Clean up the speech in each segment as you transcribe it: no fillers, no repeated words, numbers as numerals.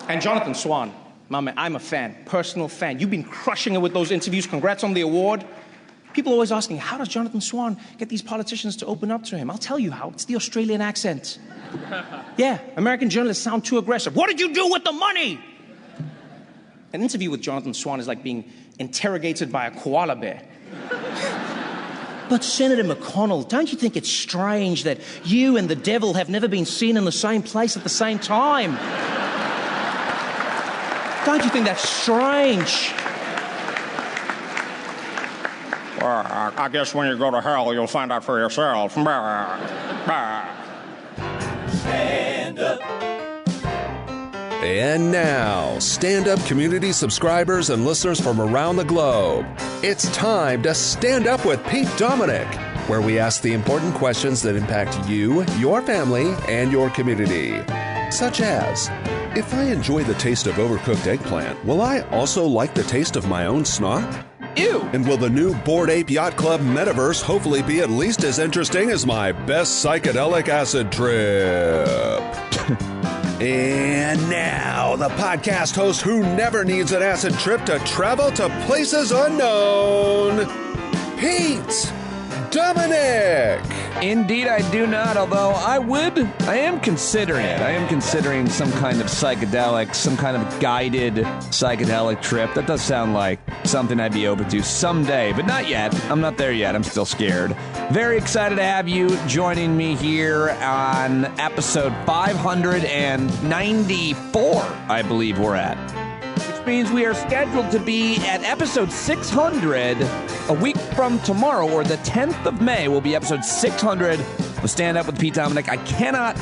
And Jonathan Swan, my man, I'm a fan, personal fan. You've been crushing it with those interviews. Congrats on the award. People are always asking, how does Jonathan Swan get these politicians to open up to him? I'll tell you how. It's the Australian accent. Yeah, American journalists sound too aggressive. What did you do with the money? An interview with Jonathan Swan is like being interrogated by a koala bear. But Senator McConnell, don't you think it's strange that you and the devil have never been seen in the same place at the same time? Don't you think that's strange? Well, I guess when you go to hell, you'll find out for yourself. Stand up. And now, stand-up community subscribers and listeners from around the globe, it's time to Stand Up with Pete Dominic, where we ask the important questions that impact you, your family, and your community. Such as, if I enjoy the taste of overcooked eggplant, will I also like the taste of my own snot? Ew! And will the new Bored Ape Yacht Club metaverse hopefully be at least as interesting as my best psychedelic acid trip? And now, the podcast host who never needs an acid trip to travel to places unknown, Pete Dominic. Indeed, I do not, although I am considering it. I am considering some kind of psychedelic, some kind of guided psychedelic trip. That does sound like something I'd be open to someday, but not yet. I'm not there yet. I'm still scared. Very excited to have you joining me here on episode 594, I believe we're at. Which means we are scheduled to be at episode 600 a week from tomorrow, or the 10th of May will be episode 600 of Stand Up with Pete Dominic. I cannot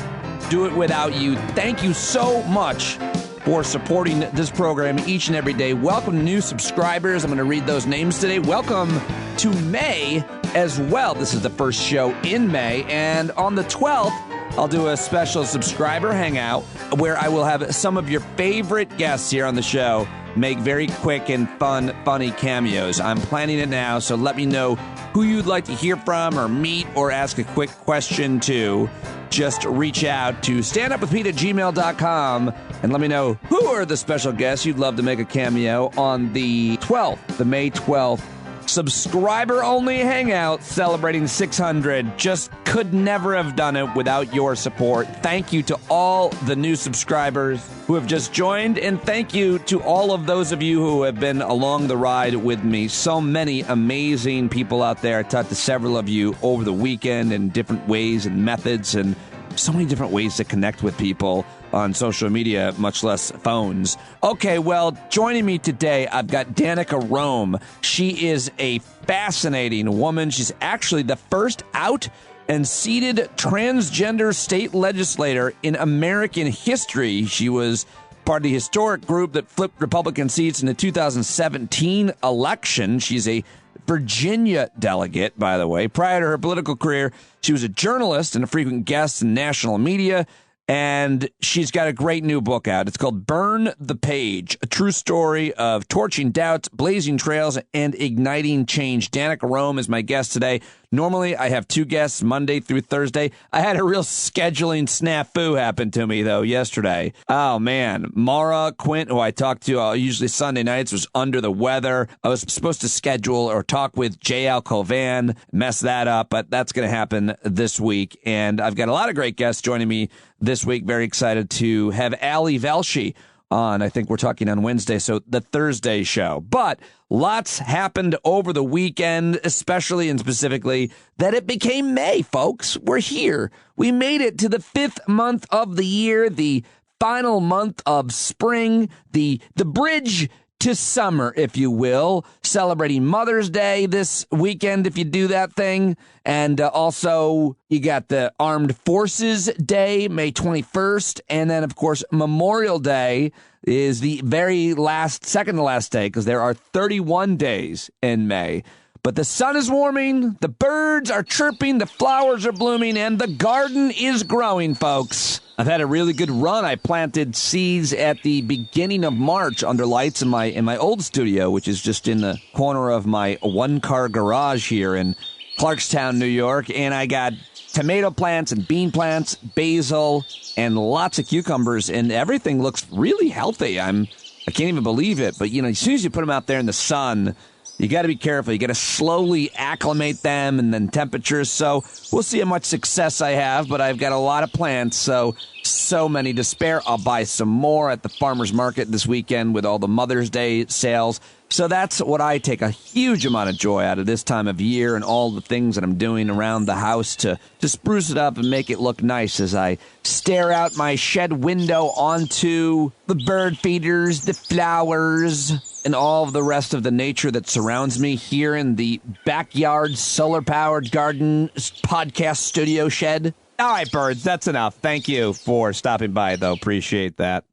do it without you. Thank you so much for supporting this program each and every day. Welcome to new subscribers. I'm going to read those names today. Welcome to May as well. This is the first show in May, and on the 12th, I'll do a special subscriber hangout where I will have some of your favorite guests here on the show make very quick and funny cameos. I'm planning it now, so let me know who you'd like to hear from or meet or ask a quick question to. Just reach out to standupwithpete@gmail.com and let me know who are the special guests you'd love to make a cameo on the 12th, the May 12th. Subscriber-only hangout celebrating 600. Just could never have done it without your support. Thank you to all the new subscribers who have just joined, and thank you to all of those of you who have been along the ride with me. So many amazing people out there. I talked to several of you over the weekend in different ways and methods, and so many different ways to connect with people on social media, much less phones. Okay, well, joining me today, I've got Danica Roem. She is a fascinating woman. She's actually the first out and seated transgender state legislator in American history. She was part of the historic group that flipped Republican seats in the 2017 election. She's a Virginia delegate, by the way. Prior to her political career, she was a journalist and a frequent guest in national media, and she's got a great new book out. It's called Burn the Page, a true story of torching doubts, blazing trails, and igniting change. Danica Roem is my guest today. Normally, I have two guests Monday through Thursday. I had a real scheduling snafu happen to me, though, yesterday. Oh, man. Mara Quint, who I talk to usually Sunday nights, was under the weather. I was supposed to schedule or talk with J.L. Colvan, mess that up, but that's going to happen this week. And I've got a lot of great guests joining me this week. Very excited to have Ali Velshi on. I think we're talking on Wednesday, so the Thursday show. But lots happened over the weekend, especially and specifically that it became May, folks. We're here. We made it to the 5th month of the year, the final month of spring, the bridge to summer, if you will, celebrating Mother's Day this weekend, if you do that thing. And also, you got the Armed Forces Day, May 21st. And then, of course, Memorial Day is the very second to last day, because there are 31 days in May. But the sun is warming, the birds are chirping, the flowers are blooming, and the garden is growing, folks. I've had a really good run. I planted seeds at the beginning of March under lights in my old studio, which is just in the corner of my one-car garage here in Clarkstown, New York. And I got tomato plants and bean plants, basil, and lots of cucumbers, and everything looks really healthy. I can't even believe it, but as soon as you put them out there in the sun, you got to be careful. You got to slowly acclimate them, and then temperatures. So we'll see how much success I have, but I've got a lot of plants, so many to spare. I'll buy some more at the farmer's market this weekend with all the Mother's Day sales. So that's what I take a huge amount of joy out of this time of year and all the things that I'm doing around the house to spruce it up and make it look nice as I stare out my shed window onto the bird feeders, the flowers, and all of the rest of the nature that surrounds me here in the backyard solar-powered garden podcast studio shed. All right, birds, that's enough. Thank you for stopping by, though. Appreciate that.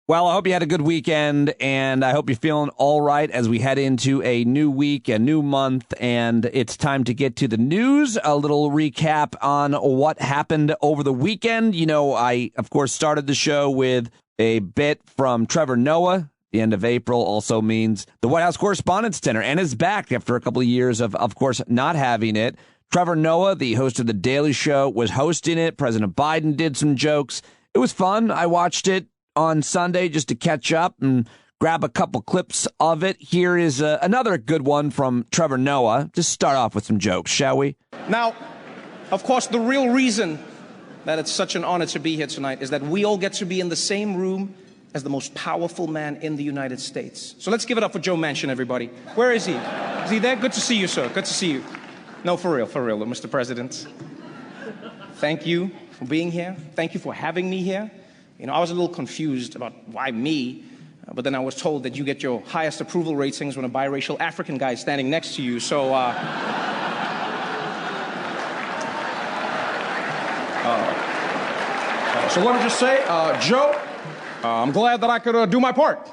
Well, I hope you had a good weekend, and I hope you're feeling all right as we head into a new week, a new month, and it's time to get to the news. A little recap on what happened over the weekend. I, of course, started the show with a bit from Trevor Noah. The end of April also means the White House Correspondents' Dinner, and is back after a couple of years of course, not having it. Trevor Noah, the host of The Daily Show, was hosting it. President Biden did some jokes. It was fun. I watched it on Sunday just to catch up and grab a couple clips of it. Here is another good one from Trevor Noah. Just start off with some jokes, shall we? Now, of course, the real reason that it's such an honor to be here tonight is that we all get to be in the same room as the most powerful man in the United States. So let's give it up for Joe Manchin, everybody. Where is he? Is he there? Good to see you, sir. Good to see you. No, for real, Mr. President. Thank you for being here. Thank you for having me here. I was a little confused about why me, but then I was told that you get your highest approval ratings when a biracial African guy is standing next to you. So, So let me just say, Joe, I'm glad that I could do my part.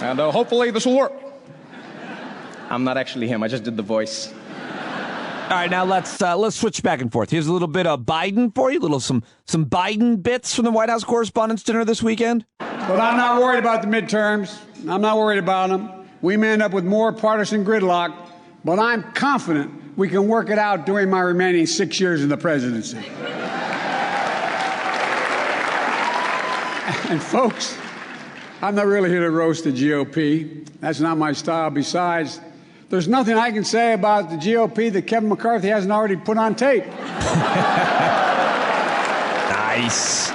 And hopefully this will work. I'm not actually him. I just did the voice. All right, now let's switch back and forth. Here's a little bit of Biden for you, some Biden bits from the White House Correspondents' Dinner this weekend. But I'm not worried about the midterms. I'm not worried about them. We may end up with more partisan gridlock, but I'm confident we can work it out during my remaining 6 years in the presidency. And folks, I'm not really here to roast the GOP. That's not my style. Besides, there's nothing I can say about the GOP that Kevin McCarthy hasn't already put on tape. Nice.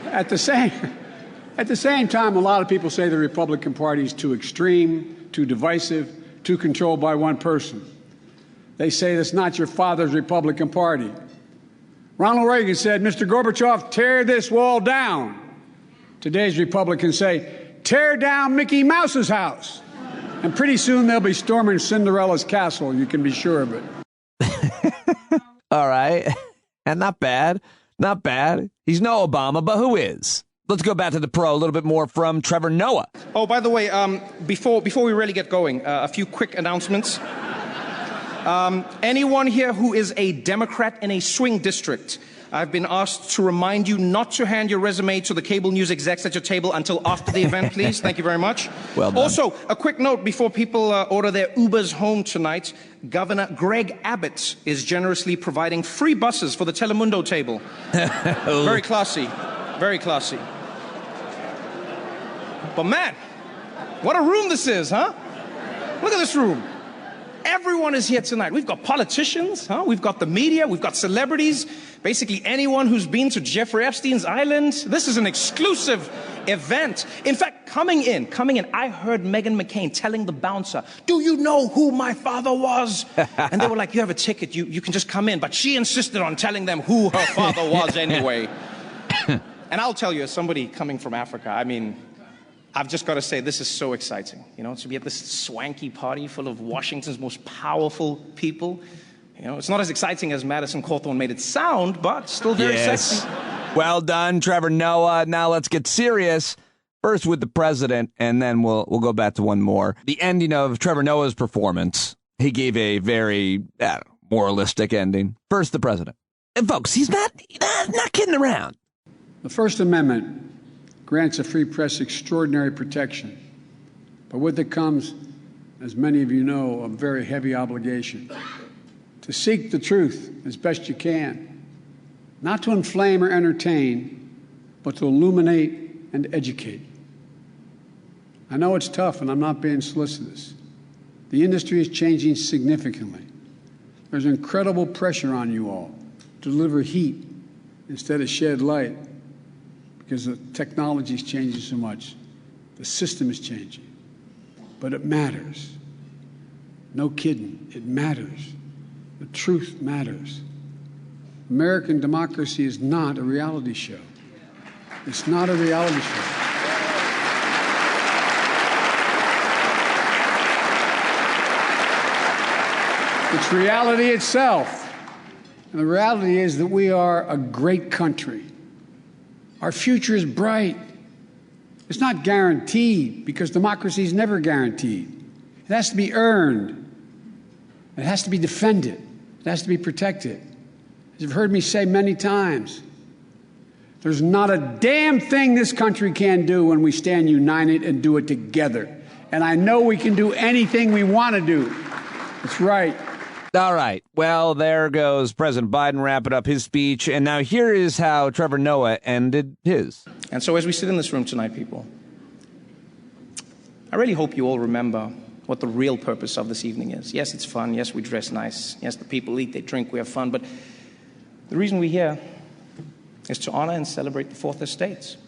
At the same time, a lot of people say the Republican Party is too extreme, too divisive, too controlled by one person. They say that's not your father's Republican Party. Ronald Reagan said, Mr. Gorbachev, tear this wall down. Today's Republicans say, tear down Mickey Mouse's house. And pretty soon they'll be storming Cinderella's castle. You can be sure of it. All right. And not bad. Not bad. He's no Obama, but who is? Let's go back to the pro, a little bit more from Trevor Noah. Oh, by the way, before we really get going, a few quick announcements. Anyone here who is a Democrat in a swing district, I've been asked to remind you not to hand your resume to the cable news execs at your table until after the event, please. Thank you very much. Well done. Also, a quick note before people order their Ubers home tonight. Governor Greg Abbott is generously providing free buses for the Telemundo table. Very classy. Very classy. But man, what a room this is, huh? Look at this room. Everyone is here tonight. We've got politicians, huh? We've got the media, we've got celebrities, basically anyone who's been to Jeffrey Epstein's island. This is an exclusive event. In fact, coming in, I heard Meghan McCain telling the bouncer, do you know who my father was? And they were like, you have a ticket, you can just come in. But she insisted on telling them who her father was anyway. And I'll tell you, as somebody coming from Africa, I mean, I've just got to say, this is so exciting, to be at this swanky party full of Washington's most powerful people. It's not as exciting as Madison Cawthorn made it sound, but still very sexy. Well done, Trevor Noah. Now let's get serious. First with the president, and then we'll go back to one more. The ending of Trevor Noah's performance, he gave a very moralistic ending. First, the president. And folks, he's not kidding around. The First Amendment grants a free press extraordinary protection. But with it comes, as many of you know, a very heavy obligation. to seek the truth as best you can, not to inflame or entertain, but to illuminate and educate. I know it's tough, and I'm not being solicitous. The industry is changing significantly. There's incredible pressure on you all to deliver heat instead of shed light because the technology is changing so much. The system is changing. But it matters. No kidding. It matters. The truth matters. American democracy is not a reality show. It's not a reality show. It's reality itself. And the reality is that we are a great country. Our future is bright. It's not guaranteed because democracy is never guaranteed. It has to be earned. It has to be defended. It has to be protected. As you've heard me say many times, there's not a damn thing this country can do when we stand united and do it together. And I know we can do anything we want to do. That's right. All right. Well, there goes President Biden wrapping up his speech. And now here is how Trevor Noah ended his. And so as we sit in this room tonight, people, I really hope you all remember what the real purpose of this evening is. Yes, it's fun. Yes, we dress nice. Yes, the people eat, they drink, we have fun. But the reason we're here is to honor and celebrate the Fourth Estate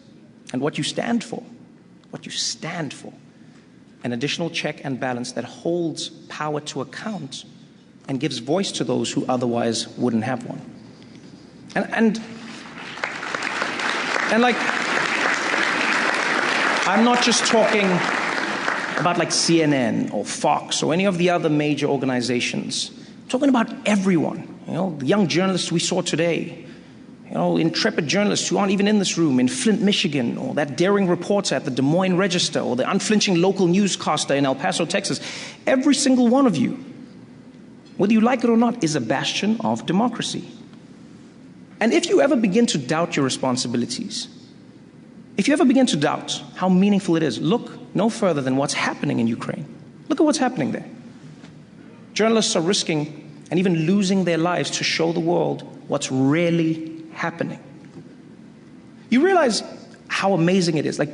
and what you stand for. What you stand for. An additional check and balance that holds power to account and gives voice to those who otherwise wouldn't have one. And like, I'm not just talking about like CNN or Fox or any of the other major organizations. I'm talking about everyone. You know, the young journalists we saw today, you know, intrepid journalists who aren't even in this room in Flint, Michigan, or that daring reporter at the Des Moines Register, or the unflinching local newscaster in El Paso, Texas. Every single one of you, whether you like it or not, is a bastion of democracy. And if you ever begin to doubt your responsibilities, if you ever begin to doubt how meaningful it is, look no further than what's happening in Ukraine. Look at what's happening there. Journalists are risking and even losing their lives to show the world what's really happening. You realize how amazing it is. Like,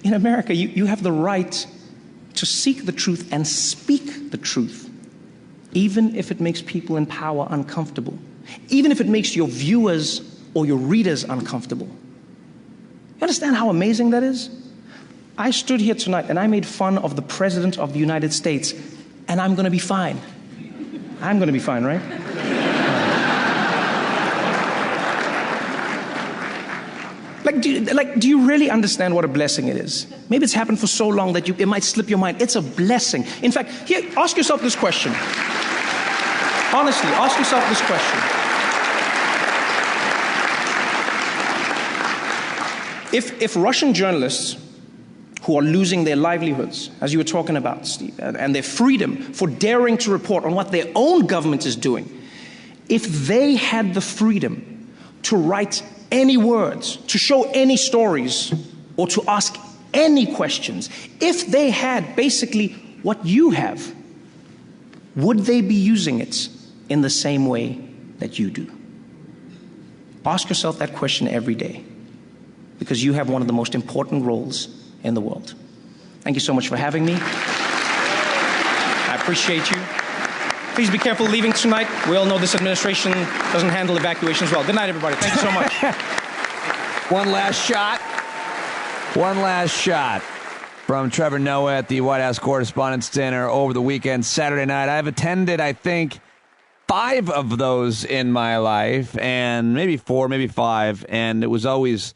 in America, you have the right to seek the truth and speak the truth, even if it makes people in power uncomfortable, even if it makes your viewers or your readers uncomfortable. You understand how amazing that is? I stood here tonight and I made fun of the President of the United States, and I'm going to be fine. I'm going to be fine, right? Do you really understand what a blessing it is? Maybe it's happened for so long that it might slip your mind. It's a blessing. In fact, here, ask yourself this question. Honestly, ask yourself this question. If Russian journalists who are losing their livelihoods, as you were talking about, Steve, and their freedom for daring to report on what their own government is doing, if they had the freedom to write any words, to show any stories, or to ask any questions, if they had basically what you have, would they be using it in the same way that you do? Ask yourself that question every day, because you have one of the most important roles in the world. Thank you so much for having me. I appreciate you. Please be careful leaving tonight. We all know this administration doesn't handle evacuations well. Good night, everybody. Thank you so much. One last shot. One last shot from Trevor Noah at the White House Correspondents' Dinner over the weekend, Saturday night. I've attended, I think, 5 of those in my life, and maybe 4, maybe 5, and it was always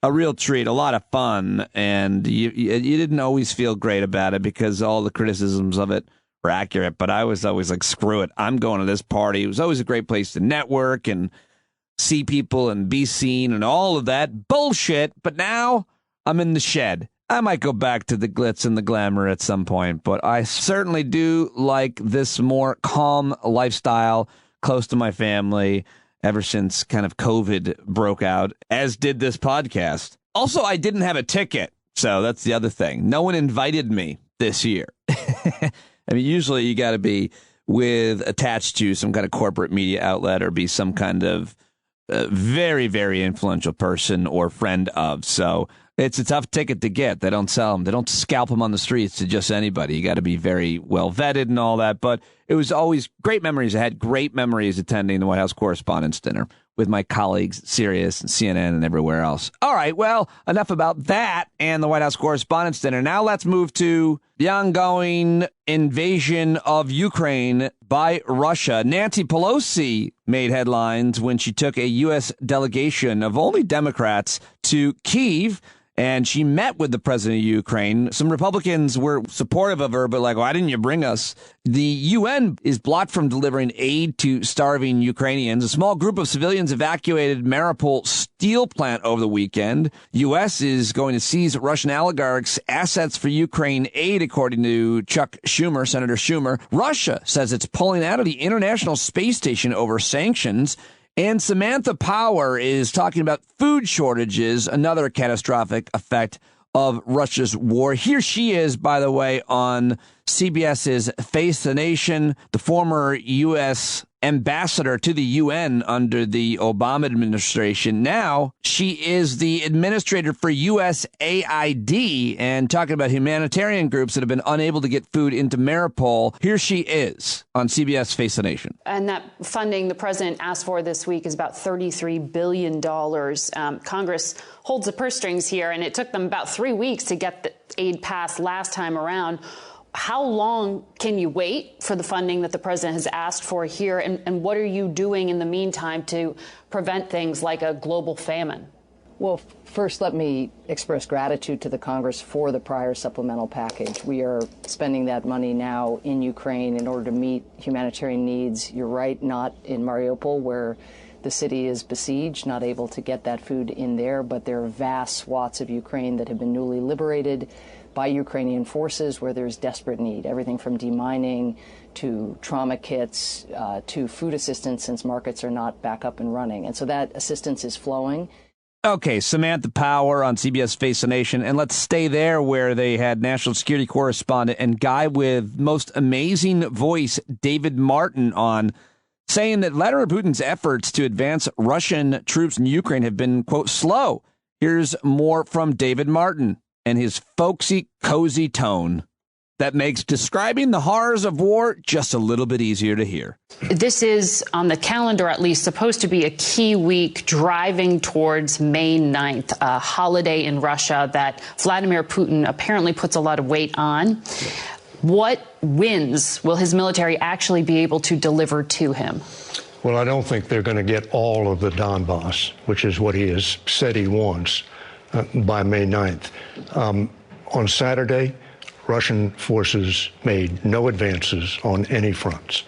a real treat, a lot of fun, and you didn't always feel great about it because all the criticisms of it were accurate, but I was always like, screw it, I'm going to this party. It was always a great place to network and see people and be seen and all of that bullshit, but now I'm in the shed. I might go back to the glitz and the glamour at some point, but I certainly do like this more calm lifestyle, close to my family, ever since kind of COVID broke out, as did this podcast. Also, I didn't have a ticket, so that's the other thing. No one invited me this year. I mean, usually you got to be with attached to some kind of corporate media outlet or be some kind of very, very influential person or friend of. So it's a tough ticket to get. They don't sell them. They don't scalp them on the streets to just anybody. You got to be very well vetted and all that. But it was always great memories. I had great memories attending the White House Correspondents' Dinner with my colleagues, Sirius and CNN and everywhere else. All right, well, enough about that and the White House Correspondents' Dinner. Now let's move to the ongoing invasion of Ukraine by Russia. Nancy Pelosi made headlines when she took a U.S. delegation of only Democrats to Kyiv, and she met with the president of Ukraine. Some Republicans were supportive of her, but like, why didn't you bring us? The UN is blocked from delivering aid to starving Ukrainians. A small group of civilians evacuated Mariupol steel plant over the weekend. U.S. is going to seize Russian oligarchs' assets for Ukraine aid, according to Chuck Schumer, Senator Schumer. Russia says it's pulling out of the International Space Station over sanctions. And Samantha Power is talking about food shortages, another catastrophic effect of Russia's war. Here she is, by the way, on CBS's Face the Nation, the former U.S. ambassador to the UN under the Obama administration. Now she is the administrator for USAID and talking about humanitarian groups that have been unable to get food into Mariupol. Here she is on CBS Face the Nation. And that funding the president asked for this week is about $33 billion. Congress holds the purse strings here, and it took them about 3 weeks to get the aid passed last time around. How long can you wait for the funding that the president has asked for here? And what are you doing in the meantime to prevent things like a global famine? Well, first, let me express gratitude to the Congress for the prior supplemental package. We are spending that money now in Ukraine in order to meet humanitarian needs. You're right, not in Mariupol, where the city is besieged, not able to get that food in there, but there are vast swaths of Ukraine that have been newly liberated by Ukrainian forces where there's desperate need, everything from demining to trauma kits to food assistance, since markets are not back up and running. And so that assistance is flowing. Okay, Samantha Power on CBS Face the Nation. And let's stay there where they had national security correspondent and guy with most amazing voice, David Martin, on, saying that Vladimir Putin's efforts to advance Russian troops in Ukraine have been, quote, slow. Here's more from David Martin and his folksy, cozy tone that makes describing the horrors of war just a little bit easier to hear. This is, on the calendar at least, supposed to be a key week driving towards May 9th, a holiday in Russia that Vladimir Putin apparently puts a lot of weight on. What wins will his military actually be able to deliver to him? Well, I don't think they're going to get all of the Donbass, which is what he has said he wants, by May 9th. On Saturday, Russian forces made no advances on any fronts.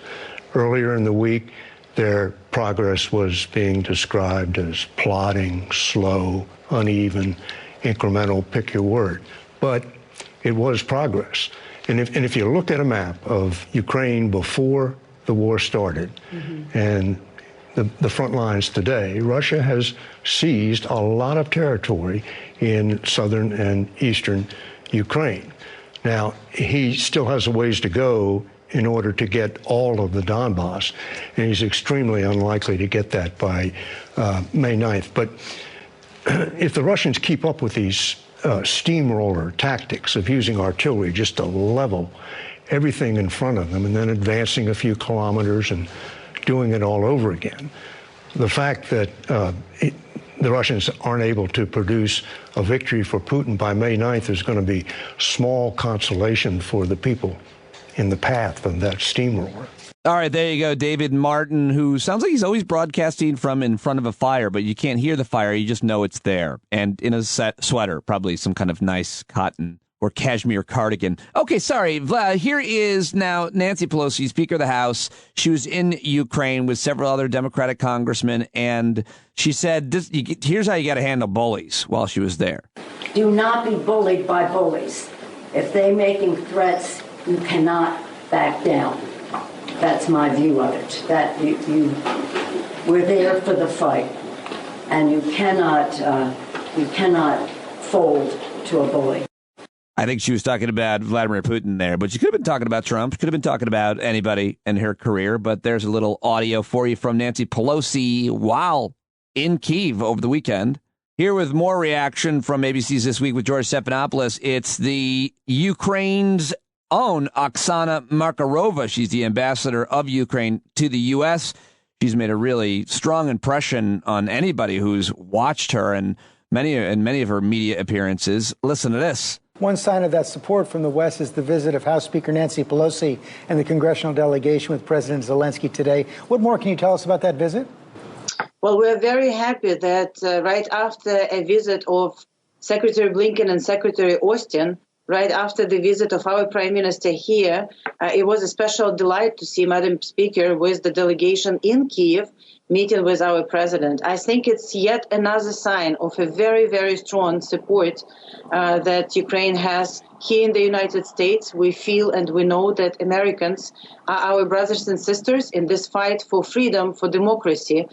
Earlier in the week, their progress was being described as plodding, slow, uneven, incremental, pick your word. But it was progress. And if you look at a map of Ukraine before the war started and the front lines today, Russia has seized a lot of territory in southern and eastern Ukraine. Now, he still has a ways to go in order to get all of the Donbass, and he's extremely unlikely to get that by May 9th. But if the Russians keep up with these steamroller tactics of using artillery just to level everything in front of them and then advancing a few kilometers and doing it all over again, the fact that the Russians aren't able to produce a victory for Putin by May 9th is going to be small consolation for the people in the path of that steamroller. All right, there you go, David Martin, who sounds like he's always broadcasting from in front of a fire, but you can't hear the fire, you just know it's there. And in a sweater, probably some kind of nice cotton or cashmere cardigan. Okay, sorry, Vlad, here is now Nancy Pelosi, Speaker of the House. She was in Ukraine with several other Democratic congressmen, and she said, here's how you got to handle bullies while she was there. Do not be bullied by bullies. If they're making threats, you cannot back down. That's my view of it. That we're there for the fight, and you cannot fold to a bully. I think she was talking about Vladimir Putin there, but she could have been talking about Trump. Could have been talking about anybody in her career. But there's a little audio for you from Nancy Pelosi while in Kyiv over the weekend. Here with more reaction from ABC's This Week with George Stephanopoulos. It's the Ukraine's own Oksana Markarova. She's the ambassador of Ukraine to the U.S. She's made a really strong impression on anybody who's watched her and many of her media appearances. Listen to this. One sign of that support from the West is the visit of House Speaker Nancy Pelosi and the congressional delegation with President Zelensky today. What more can you tell us about that visit? Well, we're very happy that right after a visit of Secretary Blinken and Secretary Austin, right after the visit of our Prime Minister here, it was a special delight to see Madam Speaker with the delegation in Kyiv meeting with our president. I think it's yet another sign of a very, very strong support that Ukraine has here in the United States. We feel and we know that Americans are our brothers and sisters in this fight for freedom, for democracy.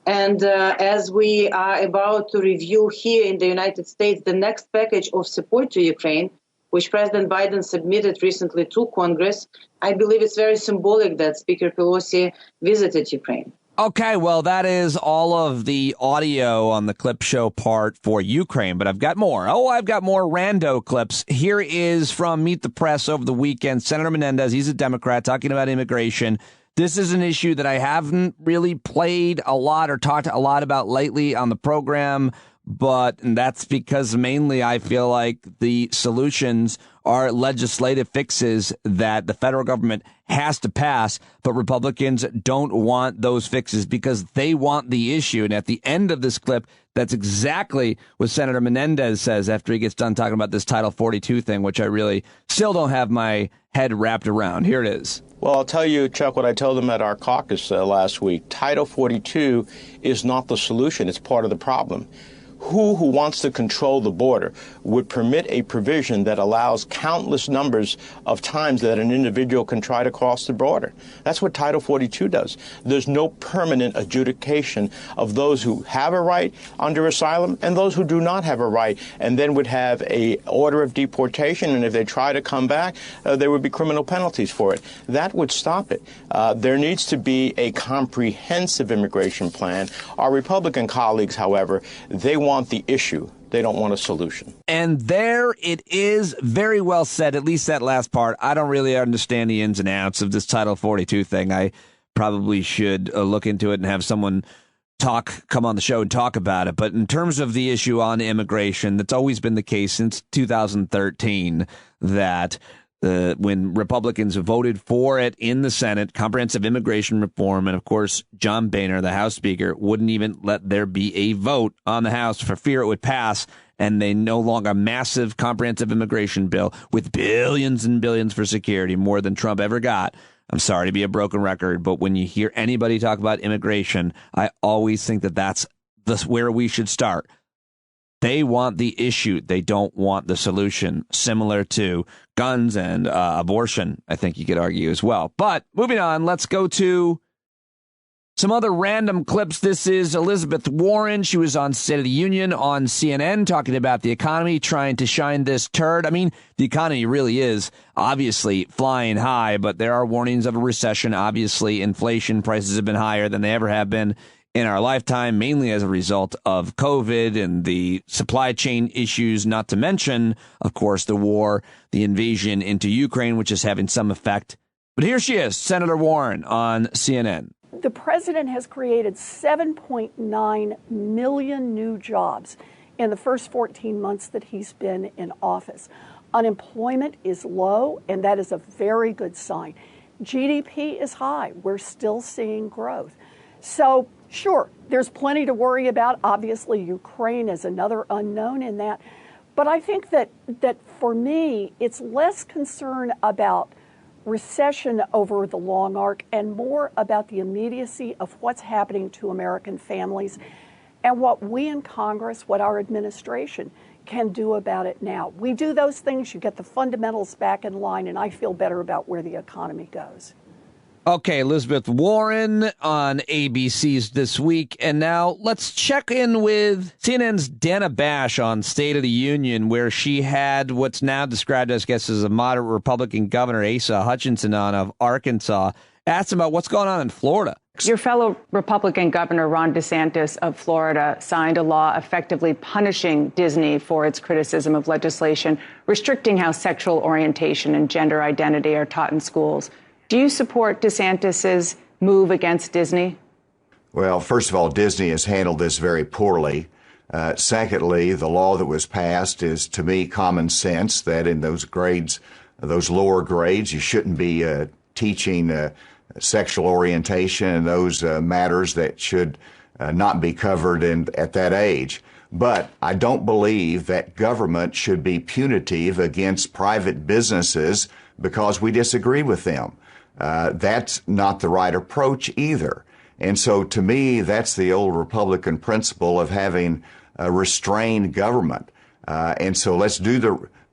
And as we are about to review here in the United States the next package of support to Ukraine, which President Biden submitted recently to Congress, I believe it's very symbolic that Speaker Pelosi visited Ukraine. Okay, well, that is all of the audio on the clip show part for Ukraine, but I've got more. I've got more rando clips. Here is from Meet the Press over the weekend. Senator Menendez, he's a Democrat, talking about immigration. This is an issue that I haven't really played a lot or talked a lot about lately on the program, but that's because mainly I feel like the solutions are legislative fixes that the federal government has to pass, but Republicans don't want those fixes because they want the issue. And at the end of this clip, that's exactly what Senator Menendez says after he gets done talking about this Title 42 thing, which I really still don't have my head wrapped around. Here it is. Well, I'll tell you, Chuck, what I told them at our caucus last week. Title 42 is not the solution. It's part of the problem. Who wants to control the border would permit a provision that allows countless numbers of times that an individual can try to cross the border. That's what Title 42 does. There's no permanent adjudication of those who have a right under asylum and those who do not have a right, and then would have a order of deportation. And if they try to come back, there would be criminal penalties for it. That would stop it. There needs to be a comprehensive immigration plan. Our Republican colleagues, however, they want the issue. They don't want a solution. And there it is. Very well said, at least that last part. I don't really understand the ins and outs of this Title 42 thing. I probably should look into it and have someone come on the show and talk about it. But in terms of the issue on immigration, that's always been the case since 2013 that when Republicans voted for it in the Senate, comprehensive immigration reform, and of course, John Boehner, the House Speaker, wouldn't even let there be a vote on the House for fear it would pass. And they no longer massive comprehensive immigration bill with billions and billions for security, more than Trump ever got. I'm sorry to be a broken record, but when you hear anybody talk about immigration, I always think that that's where we should start. They want the issue. They don't want the solution, similar to guns and abortion, I think you could argue as well. But moving on, let's go to some other random clips. This is Elizabeth Warren. She was on State of the Union on CNN talking about the economy, trying to shine this turd. I mean, the economy really is obviously flying high, but there are warnings of a recession. Obviously, inflation prices have been higher than they ever have been in our lifetime, mainly as a result of COVID and the supply chain issues, not to mention, of course, the war, the invasion into Ukraine, which is having some effect. But here she is, Senator Warren on CNN. The president has created 7.9 million new jobs in the first 14 months that he's been in office. Unemployment is low, and that is a very good sign. GDP is high. We're still seeing growth. So, sure, there's plenty to worry about. Obviously, Ukraine is another unknown in that. But I think that for me, it's less concern about recession over the long arc and more about the immediacy of what's happening to American families and what we in Congress, what our administration can do about it now. We do those things, you get the fundamentals back in line, and I feel better about where the economy goes. Okay, Elizabeth Warren on ABC's This Week. And now let's check in with CNN's Dana Bash on State of the Union, where she had what's now described, I guess, as a moderate Republican governor, Asa Hutchinson, on of Arkansas. Asked him about what's going on in Florida. Your fellow Republican Governor Ron DeSantis of Florida signed a law effectively punishing Disney for its criticism of legislation restricting how sexual orientation and gender identity are taught in schools. Do you support DeSantis's move against Disney? Well, first of all, Disney has handled this very poorly. Secondly, the law that was passed is, to me, common sense that in those grades, those lower grades, you shouldn't be teaching sexual orientation and those matters that should not be covered at that age. But I don't believe that government should be punitive against private businesses because we disagree with them. That's not the right approach either. And so to me, that's the old Republican principle of having a restrained government. And so let's do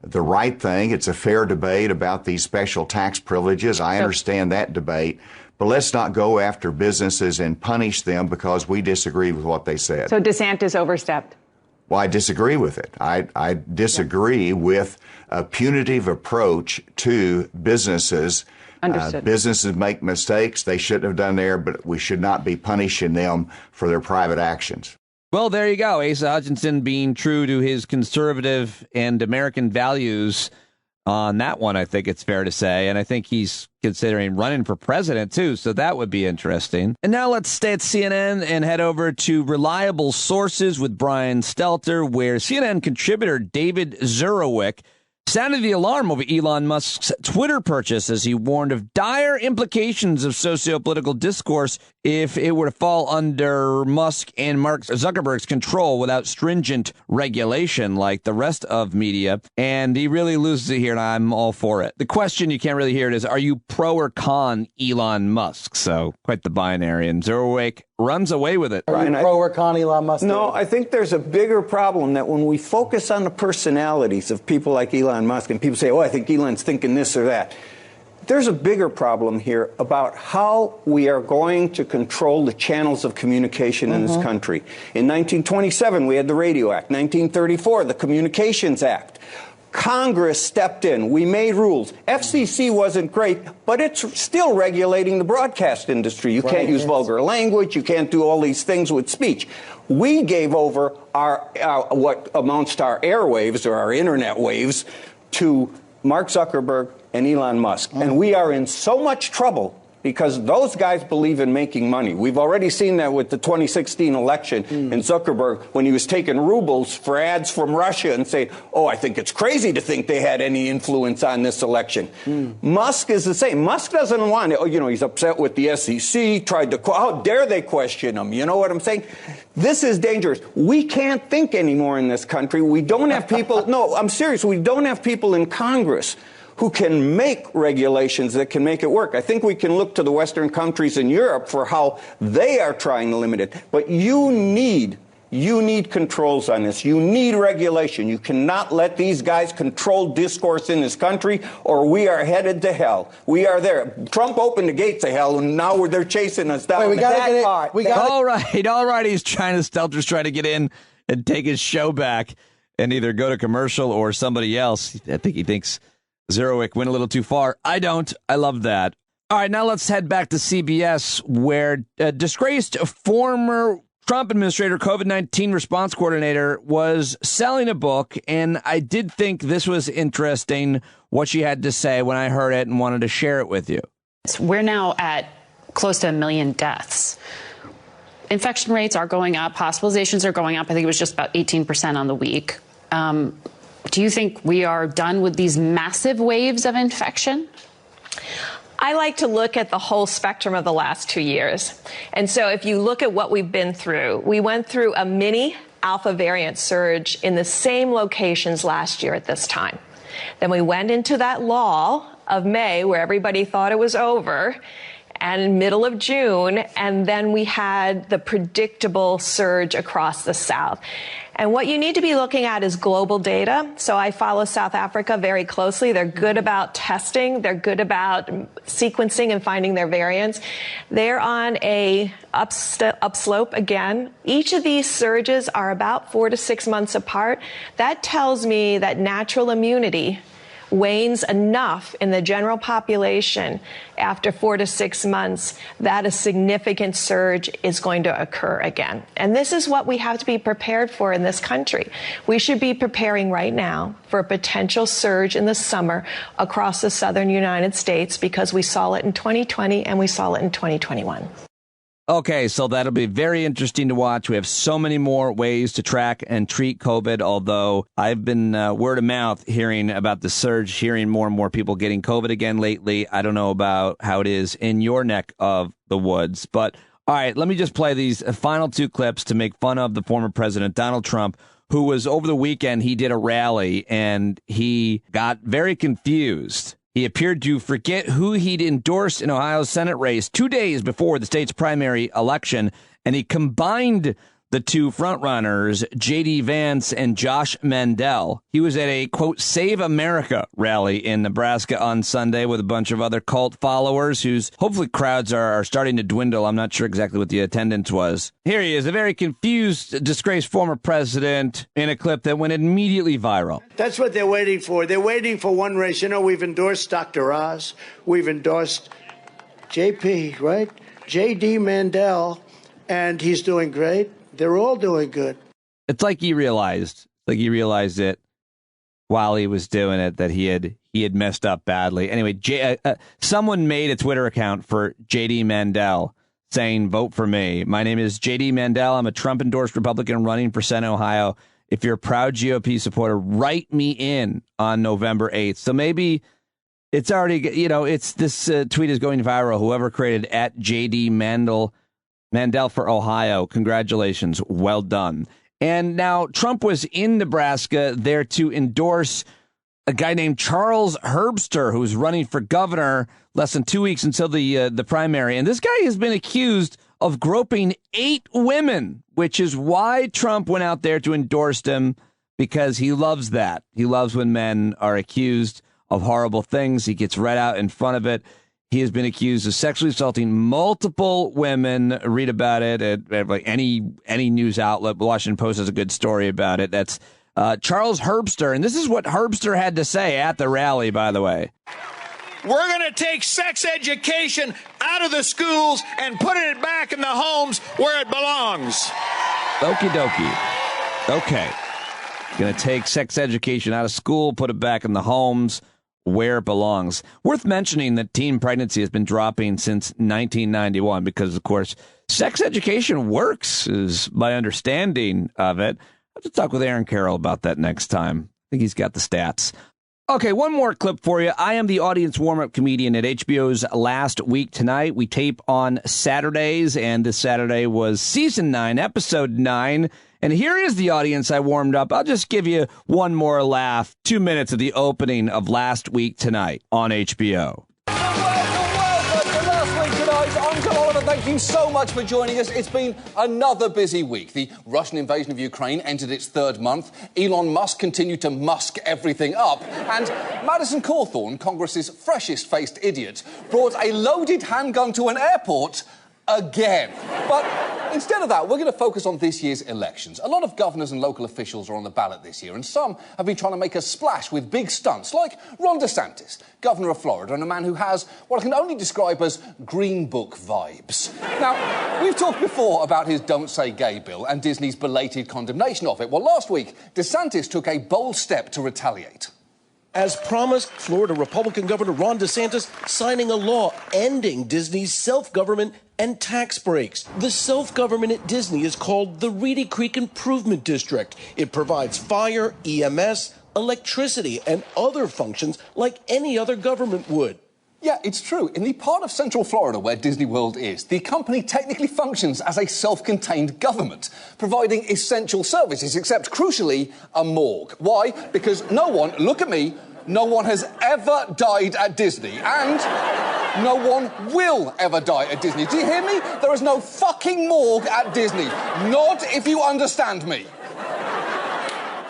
the right thing. It's a fair debate about these special tax privileges. I understand that debate. But let's not go after businesses and punish them because we disagree with what they said. So DeSantis overstepped. Well, I disagree with it. I disagree with a punitive approach to businesses. Understood. Businesses make mistakes. They shouldn't have done there, but we should not be punishing them for their private actions. Well, there you go. Asa Hutchinson being true to his conservative and American values on that one, I think it's fair to say. And I think he's considering running for president, too. So that would be interesting. And now let's stay at CNN and head over to Reliable Sources with Brian Stelter, where CNN contributor David Zurowick sounded the alarm over Elon Musk's Twitter purchase as he warned of dire implications of socio-political discourse if it were to fall under Musk and Mark Zuckerberg's control without stringent regulation like the rest of media. And he really loses it here, and I'm all for it. The question, you can't really hear it, is, are you pro or con Elon Musk? So quite the binary, and Zurowick runs away with it. Are you pro or con Elon Musk? No, I think there's a bigger problem that when we focus on the personalities of people like Elon Musk and people say, oh, I think Elon's thinking this or that, there's a bigger problem here about how we are going to control the channels of communication in this country. In 1927, we had the Radio Act. 1934, the Communications Act. Congress stepped in. We made rules. FCC wasn't great, but it's still regulating the broadcast industry. You can't use vulgar language. You can't do all these things with speech. We gave over our what amounts to our airwaves or our internet waves to Mark Zuckerberg and Elon Musk. And we are in so much trouble because those guys believe in making money. We've already seen that with the 2016 election and Zuckerberg when he was taking rubles for ads from Russia and saying, oh, I think it's crazy to think they had any influence on this election. Musk is the same. Musk doesn't want it. Oh, you know, he's upset with the SEC, tried to, how dare they question him? You know what I'm saying? This is dangerous. We can't think anymore in this country. We don't have people, no, I'm serious, we don't have people in Congress who can make regulations that can make it work. I think we can look to the Western countries in Europe for how they are trying to limit it. But you need controls on this. You need regulation. You cannot let these guys control discourse in this country or we are headed to hell. We are there. Trump opened the gates of hell and now they're chasing us down. Wait, All right. Stelter's trying to get in and take his show back and either go to commercial or somebody else. I think he thinks Zurowick went a little too far. I don't. I love that. All right, now let's head back to CBS, where a disgraced former Trump administrator, COVID-19 response coordinator, was selling a book, and I did think this was interesting, what she had to say when I heard it and wanted to share it with you. We're now at close to 1 million deaths. Infection rates are going up. Hospitalizations are going up. I think it was just about 18% on the week. Do you think we are done with these massive waves of infection? I like to look at the whole spectrum of the last 2 years. And so if you look at what we've been through, we went through a mini alpha variant surge in the same locations last year at this time. Then we went into that lull of May where everybody thought it was over. and middle of June, and then we had the predictable surge across the South. And what you need to be looking at is global data. So I follow South Africa very closely. They're good about testing. They're good about sequencing and finding their variants. They're on a upslope again. Each of these surges are about 4 to 6 months apart. That tells me that natural immunity wanes enough in the general population after 4 to 6 months that a significant surge is going to occur again. And this is what we have to be prepared for in this country. We should be preparing right now for a potential surge in the summer across the southern United States because we saw it in 2020 and we saw it in 2021. Okay, so that'll be very interesting to watch. We have so many more ways to track and treat COVID, although I've been word of mouth hearing about the surge, hearing more and more people getting COVID again lately. I don't know about how it is in your neck of the woods. But all right, let me just play these final 2 clips to make fun of the former president, Donald Trump, who was over the weekend. He did a rally and he got very confused. He appeared to forget who he'd endorsed in Ohio's Senate race 2 days before the state's primary election, and he combined the 2 frontrunners, J.D. Vance and Josh Mandel. He was at a, quote, Save America rally in Nebraska on Sunday with a bunch of other cult followers whose hopefully crowds are starting to dwindle. I'm not sure exactly what the attendance was. Here he is, a very confused, disgraced former president in a clip that went immediately viral. That's what they're waiting for. They're waiting for one race. You know, we've endorsed Dr. Oz. We've endorsed JP, right? J.D. Mandel, and he's doing great. They're all doing good. It's like he realized it while he was doing it, that he had messed up badly. Anyway, someone made a Twitter account for J.D. Mandel saying, vote for me. My name is J.D. Mandel. I'm a Trump-endorsed Republican running for Senate, Ohio. If you're a proud GOP supporter, write me in on November 8th. So maybe it's already, this tweet is going viral. Whoever created at J.D. Mandel for Ohio. Congratulations. Well done. And now Trump was in Nebraska there to endorse a guy named Charles Herbster, who's running for governor less than 2 weeks until the primary. And this guy has been accused of groping 8 women, which is why Trump went out there to endorse him, because he loves that. He loves when men are accused of horrible things. He gets right out in front of it. He has been accused of sexually assaulting multiple women. Read about it at like any news outlet. The Washington Post has a good story about it. That's Charles Herbster. And this is what Herbster had to say at the rally, by the way. We're going to take sex education out of the schools and put it back in the homes where it belongs. Okie dokie. Okay. Going to take sex education out of school, put it back in the homes where it belongs. Worth mentioning that teen pregnancy has been dropping since 1991 because, of course, sex education works, is my understanding of it. I'll have to talk with Aaron Carroll about that next time. I think he's got the stats. Okay, one more clip for you. I am the audience warm-up comedian at HBO's Last Week Tonight. We tape on Saturdays, and this Saturday was Season 9, Episode 9. And here is the audience I warmed up. I'll just give you one more laugh. 2 minutes of the opening of Last Week Tonight on HBO. Thank you so much for joining us. It's been another busy week. The Russian invasion of Ukraine entered its 3rd month. Elon Musk continued to musk everything up. And Madison Cawthorn, Congress's freshest-faced idiot, brought a loaded handgun to an airport again. But instead of that, we're going to focus on this year's elections. A lot of governors and local officials are on the ballot this year, and some have been trying to make a splash with big stunts, like Ron DeSantis, governor of Florida, and a man who has what I can only describe as Green Book vibes. Now, we've talked before about his Don't Say Gay bill and Disney's belated condemnation of it. Well, last week, DeSantis took a bold step to retaliate. As promised, Florida Republican Governor Ron DeSantis signing a law ending Disney's self-government and tax breaks. The self-government at Disney is called the Reedy Creek Improvement District. It provides fire, EMS, electricity, and other functions like any other government would. Yeah, it's true. In the part of Central Florida where Disney World is, the company technically functions as a self-contained government, providing essential services, except, crucially, a morgue. Why? Because no one, look at me, no one has ever died at Disney. And No one will ever die at Disney. Do you hear me? There is no fucking morgue at Disney. Nod if you understand me.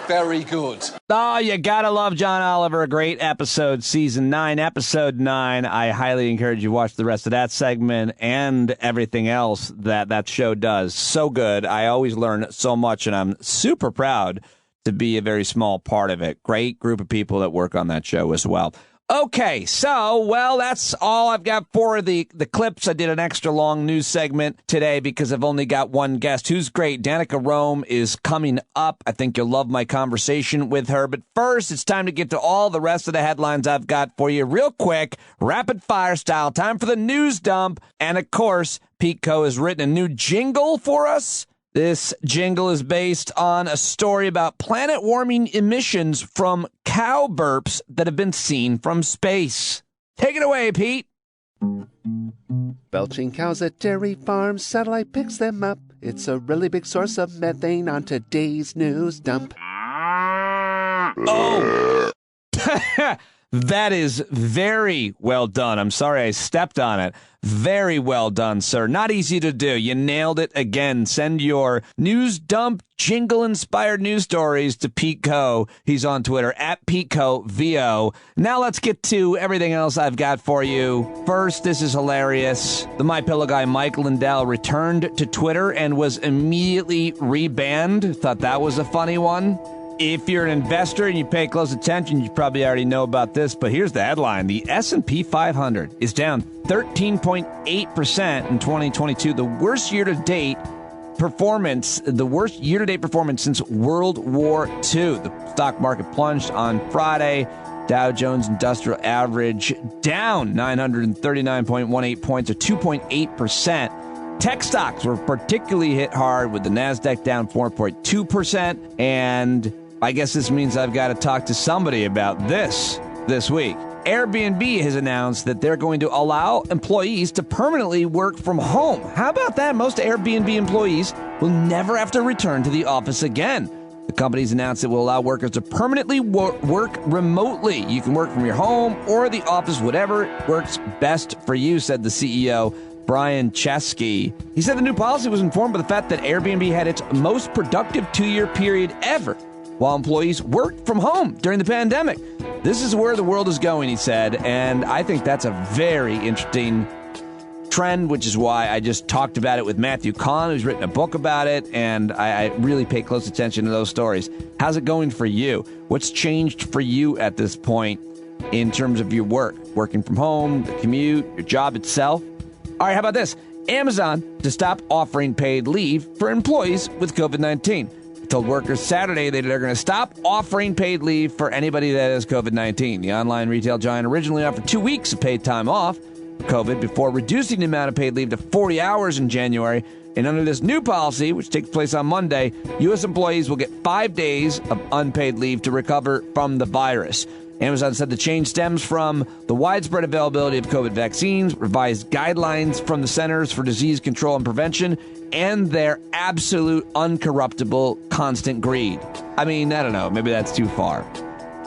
Very good. Oh, you gotta love John Oliver. A great episode, season 9, episode 9. I highly encourage you to watch the rest of that segment and everything else that show does. So good. I always learn so much, and I'm super proud to be a very small part of it. Great group of people that work on that show as well. Okay, so, well, that's all I've got for the clips. I did an extra long news segment today because I've only got one guest who's great. Danica Roem is coming up. I think you'll love my conversation with her. But first, it's time to get to all the rest of the headlines I've got for you real quick, rapid fire style. Time for the news dump. And, of course, Pete Coe has written a new jingle for us. This jingle is based on a story about planet-warming emissions from cow burps that have been seen from space. Take it away, Pete. Belching cows at dairy farms, satellite picks them up. It's a really big source of methane on today's news dump. Oh! That is very well done. I'm sorry I stepped on it. Very well done, sir. Not easy to do. You nailed it again. Send your news dump jingle-inspired news stories to Pete Coe. He's on Twitter, at PeteCoeVO. Now let's get to everything else I've got for you. First, this is hilarious. The MyPillow guy, Mike Lindell, returned to Twitter and was immediately rebanned. Thought that was a funny one. If you're an investor and you pay close attention, you probably already know about this, but here's the headline. The S&P 500 is down 13.8% in 2022, the worst year-to-date performance since World War II. The stock market plunged on Friday. Dow Jones Industrial Average down 939.18 points, or 2.8%. Tech stocks were particularly hit hard, with the NASDAQ down 4.2%, and I guess this means I've got to talk to somebody about this week. Airbnb has announced that they're going to allow employees to permanently work from home. How about that? Most Airbnb employees will never have to return to the office again. The company's announced it will allow workers to permanently work remotely. You can work from your home or the office, whatever works best for you, said the CEO, Brian Chesky. He said the new policy was informed by the fact that Airbnb had its most productive 2-year period ever, while employees worked from home during the pandemic. This is where the world is going, he said, and I think that's a very interesting trend, which is why I just talked about it with Matthew Kahn, who's written a book about it, and I really pay close attention to those stories. How's it going for you? What's changed for you at this point in terms of your work? Working from home, the commute, your job itself? All right, how about this? Amazon to stop offering paid leave for employees with COVID-19. Told workers Saturday that they're going to stop offering paid leave for anybody that has COVID-19. The online retail giant originally offered 2 weeks of paid time off for COVID before reducing the amount of paid leave to 40 hours in January. And under this new policy, which takes place on Monday, U.S. employees will get 5 days of unpaid leave to recover from the virus. Amazon said the change stems from the widespread availability of COVID vaccines, revised guidelines from the Centers for Disease Control and Prevention, and their absolute uncorruptible constant greed. I mean, I don't know, maybe that's too far.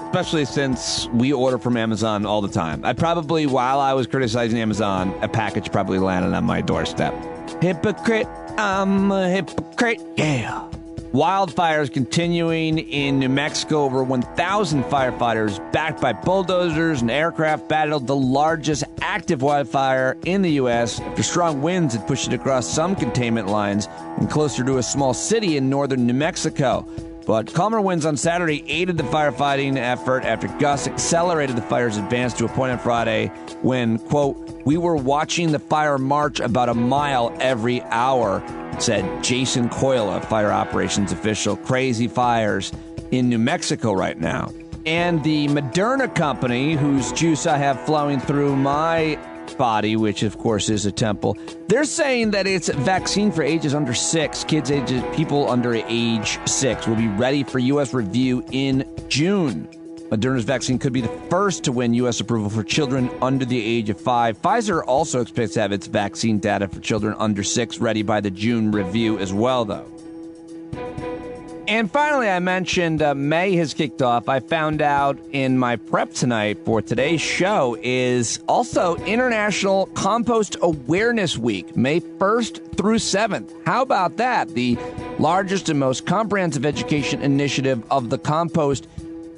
Especially since we order from Amazon all the time. While I was criticizing Amazon, a package probably landed on my doorstep. Hypocrite, I'm a hypocrite, yeah. Wildfires continuing in New Mexico. Over 1,000 firefighters backed by bulldozers and aircraft battled the largest active wildfire in the U.S. after strong winds had pushed it across some containment lines and closer to a small city in northern New Mexico. But calmer winds on Saturday aided the firefighting effort after gusts accelerated the fire's advance to a point on Friday when, quote, "we were watching the fire march about a mile every hour," said Jason Coyle, a fire operations official. Crazy fires in New Mexico right now. And the Moderna company, whose juice I have flowing through my body, which of course is a temple, they're saying that its vaccine for ages under 6, people under age 6, will be ready for U.S. review in June. Moderna's vaccine could be the first to win U.S. approval for children under the age of 5. Pfizer also expects to have its vaccine data for children under 6 ready by the June review as well, though. And finally, I mentioned May has kicked off. I found out in my prep tonight for today's show is also International Compost Awareness Week, May 1st through 7th. How about that? The largest and most comprehensive education initiative of the compost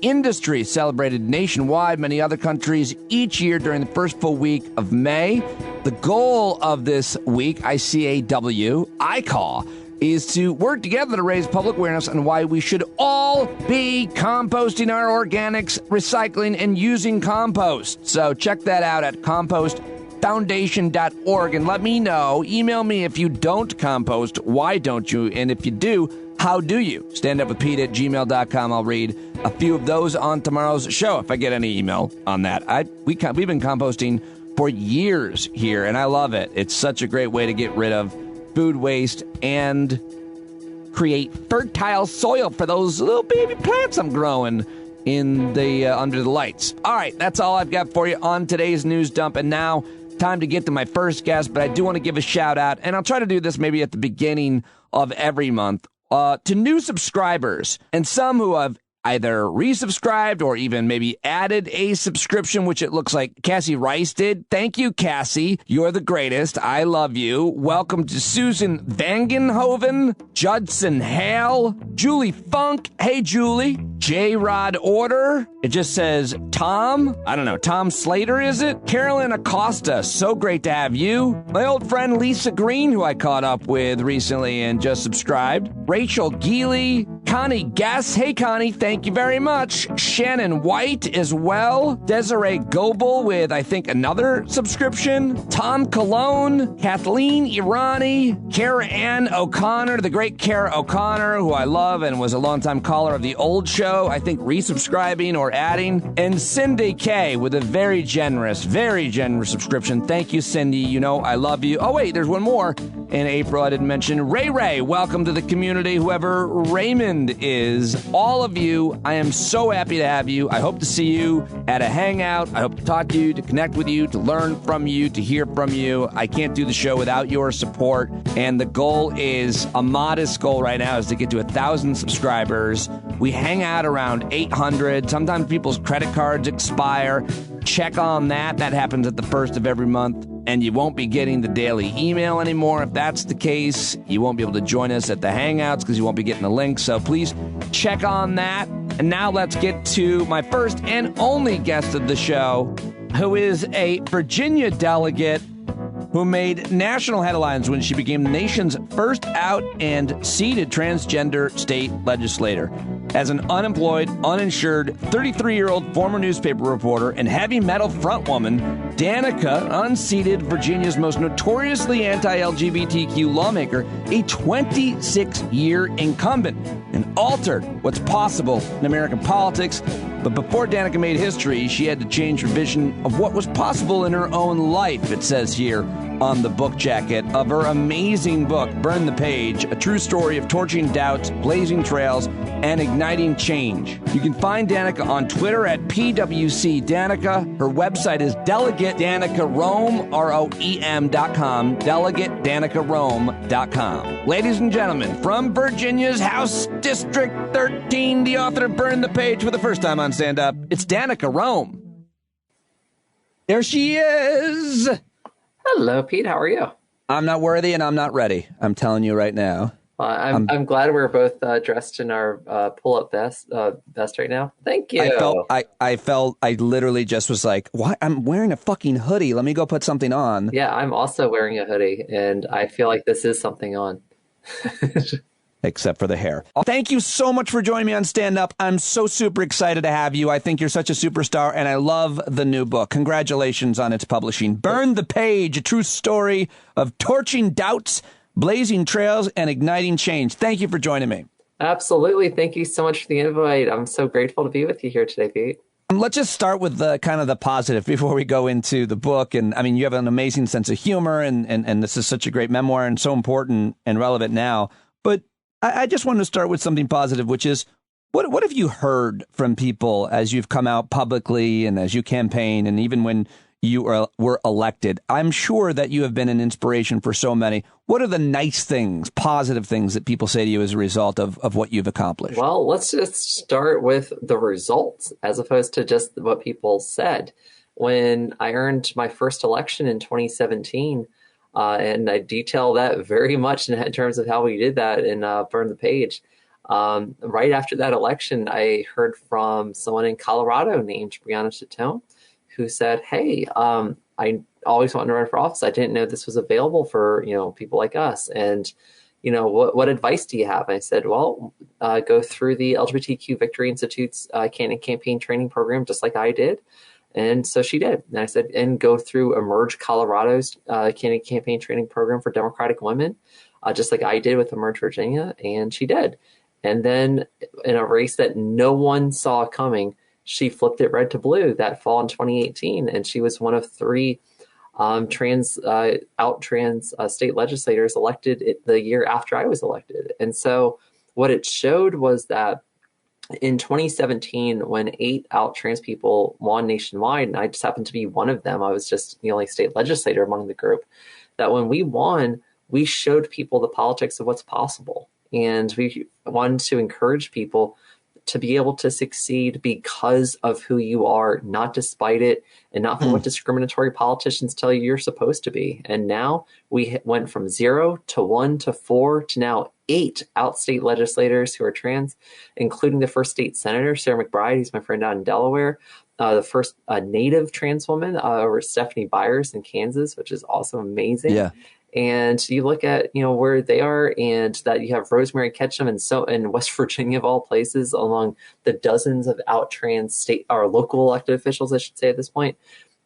industry, celebrated nationwide, many other countries each year during the first full week of May. The goal of this week, ICAW, is to work together to raise public awareness on why we should all be composting our organics, recycling, and using compost. So check that out at compostfoundation.org and let me know. Email me if you don't compost. Why don't you? And if you do, how do you? standupwithpete@gmail.com. I'll read a few of those on tomorrow's show if I get any email on that. We've been composting for years here, and I love it. It's such a great way to get rid of food waste and create fertile soil for those little baby plants I'm growing in the under the lights. All right, that's all I've got for you on today's news dump. And now, time to get to my first guest, but I do want to give a shout out, and I'll try to do this maybe at the beginning of every month, to new subscribers and some who have either resubscribed or even maybe added a subscription, which it looks like Cassie Rice did. Thank you, Cassie. You're the greatest. I love you. Welcome to Susan Vangenhoven, Judson Hale, Julie Funk. Hey, Julie. J. Rod Order. It just says Tom. I don't know. Tom Slater, is it? Carolyn Acosta. So great to have you. My old friend Lisa Green, who I caught up with recently and just subscribed. Rachel Geely. Connie Guess. Hey, Connie. Thank you very much. Shannon White as well. Desiree Goebel with, I think, another subscription. Tom Cologne. Kathleen Irani. Kara Ann O'Connor, the great Kara O'Connor, who I love and was a longtime caller of the old show, I think resubscribing or adding. And Cindy K with a very generous subscription. Thank you, Cindy. You know I love you. Oh, wait, there's one more. In April, I didn't mention Ray. Welcome to the community, whoever Raymond is. All of you, I am so happy to have you. I hope to see you at a hangout. I hope to talk to you, to connect with you, to learn from you, to hear from you. I can't do the show without your support. And the goal is, a modest goal right now, is to get to 1,000 subscribers. We hang out around 800. Sometimes people's credit cards expire. Check on that. That happens at the first of every month. And you won't be getting the daily email anymore. If that's the case, you won't be able to join us at the Hangouts because you won't be getting the link. So please check on that. And now let's get to my first and only guest of the show, who is a Virginia delegate who made national headlines when she became the nation's first out and seated transgender state legislator. As an unemployed, uninsured, 33-year-old former newspaper reporter and heavy metal frontwoman, Danica unseated Virginia's most notoriously anti-LGBTQ lawmaker, a 26-year incumbent, and altered what's possible in American politics. But before Danica made history, she had to change her vision of what was possible in her own life, it says here on the book jacket of her amazing book, Burn the Page, a true story of torching doubts, blazing trails, and igniting change. You can find Danica on Twitter at PWC Danica. Her website is Delegate Danica Roem, ROEM.com, Delegate DanicaRoem.com. Ladies and gentlemen, from Virginia's House District 13, the author of Burn the Page for the first time on Stand Up, it's Danica Roem. There she is. Hello, Pete. How are you? I'm not worthy and I'm not ready. I'm telling you right now. I'm glad we're both dressed in our pull-up vest right now. Thank you. I literally just was like, "What? I'm wearing a fucking hoodie. Let me go put something on." Yeah, I'm also wearing a hoodie, and I feel like this is something on. Except for the hair. Thank you so much for joining me on Stand Up. I'm so super excited to have you. I think you're such a superstar, and I love the new book. Congratulations on its publishing. Burn the Page, a true story of torching doubts, blazing trails, and igniting change. Thank you for joining me. Absolutely. Thank you so much for the invite. I'm so grateful to be with you here today, Pete. Let's just start with the kind of the positive before we go into the book. And I mean, you have an amazing sense of humor, and this is such a great memoir and so important and relevant now. But I just wanted to start with something positive, which is, what have you heard from people as you've come out publicly and as you campaign and even when you were elected? I'm sure that you have been an inspiration for so many. What are the nice things, positive things that people say to you as a result of what you've accomplished? Well, let's just start with the results as opposed to just what people said. When I earned my first election in 2017, and I detail that very much in terms of how we did that in Burn the Page. Right after that election, I heard from someone in Colorado named Brianna Chateau, who said, hey, I always wanted to run for office. I didn't know this was available for, people like us. And, what advice do you have? And I said, well, go through the LGBTQ Victory Institute's candidate campaign training program, just like I did. And so she did. And I said, and go through Emerge Colorado's candidate campaign training program for Democratic women, just like I did with Emerge Virginia. And she did. And then in a race that no one saw coming, she flipped it red to blue that fall in 2018. And she was one of 3 trans state legislators elected the year after I was elected. And so what it showed was that in 2017, when 8 out trans people won nationwide, and I just happened to be one of them, I was just the only state legislator among the group, that when we won, we showed people the politics of what's possible. And we wanted to encourage people to be able to succeed because of who you are, not despite it, and not for what discriminatory politicians tell you you're supposed to be. And now we went from 0 to 1 to 4 to now 8 outstate legislators who are trans, including the first state senator, Sarah McBride, who's my friend out in Delaware, the first native trans woman, over Stephanie Byers in Kansas, which is also amazing. Yeah. And you look at, where they are, and that you have Rosemary Ketchum in West Virginia, of all places, along the dozens of out trans state or local elected officials, I should say at this point.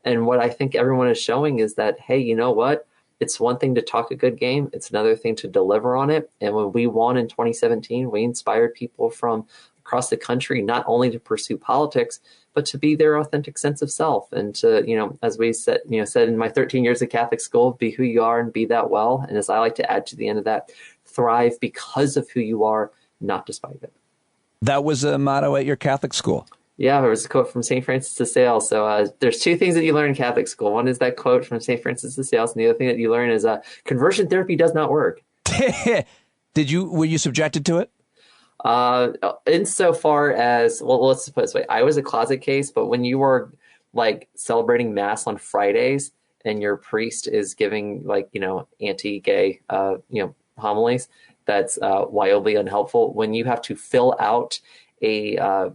And what I think everyone is showing is that, hey, you know what? It's one thing to talk a good game. It's another thing to deliver on it. And when we won in 2017, we inspired people from across the country, not only to pursue politics, but to be their authentic sense of self, and to, as we said in my 13 years of Catholic school, be who you are and be that well. And as I like to add to the end of that, thrive because of who you are, not despite it. That was a motto at your Catholic school. Yeah, there was a quote from St. Francis de Sales. So there's 2 things that you learn in Catholic school. One is that quote from St. Francis de Sales, and the other thing that you learn is conversion therapy does not work. Were you subjected to it? Insofar as, well, let's put it this way. I was a closet case, but when you are like celebrating mass on Fridays and your priest is giving anti-gay, homilies, that's wildly unhelpful. When you have to fill out a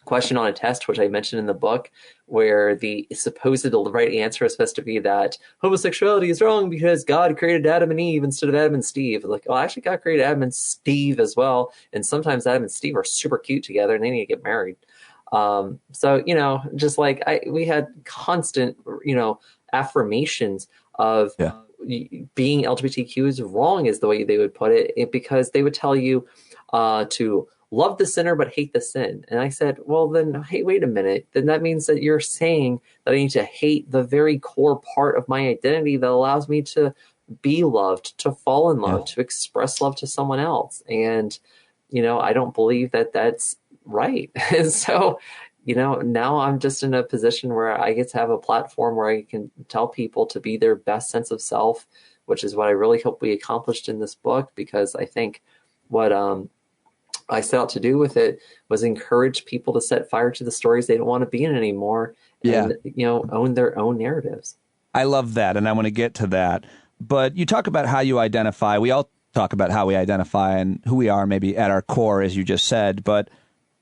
question on a test, which I mentioned in the book, where the supposed right answer is supposed to be that homosexuality is wrong because God created Adam and Eve instead of Adam and Steve. Like, well, actually God created Adam and Steve as well. And sometimes Adam and Steve are super cute together and they need to get married. So, just like we had constant, affirmations of being LGBTQ is wrong is the way they would put it, because they would tell you to love the sinner but hate the sin. And I said, well, then, hey, wait a minute. Then that means that you're saying that I need to hate the very core part of my identity that allows me to be loved, to fall in love, to express love to someone else. And, I don't believe that that's right. And so, now I'm just in a position where I get to have a platform where I can tell people to be their best sense of self, which is what I really hope we accomplished in this book, because I think what I set out to do with it was encourage people to set fire to the stories they don't want to be in anymore, and own their own narratives. I love that, and I want to get to that. But you talk about how you identify. We all talk about how we identify and who we are, maybe at our core, as you just said. But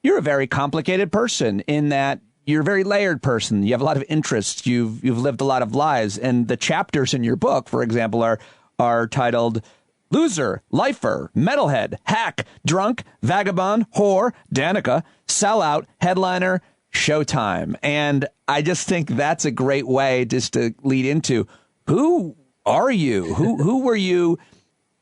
you're a very complicated person in that you're a very layered person. You have a lot of interests. You've lived a lot of lives, and the chapters in your book, for example, are titled Loser, Lifer, Metalhead, Hack, Drunk, Vagabond, Whore, Danica, Sellout, Headliner, Showtime. And I just think that's a great way just to lead into, who are you? Who were you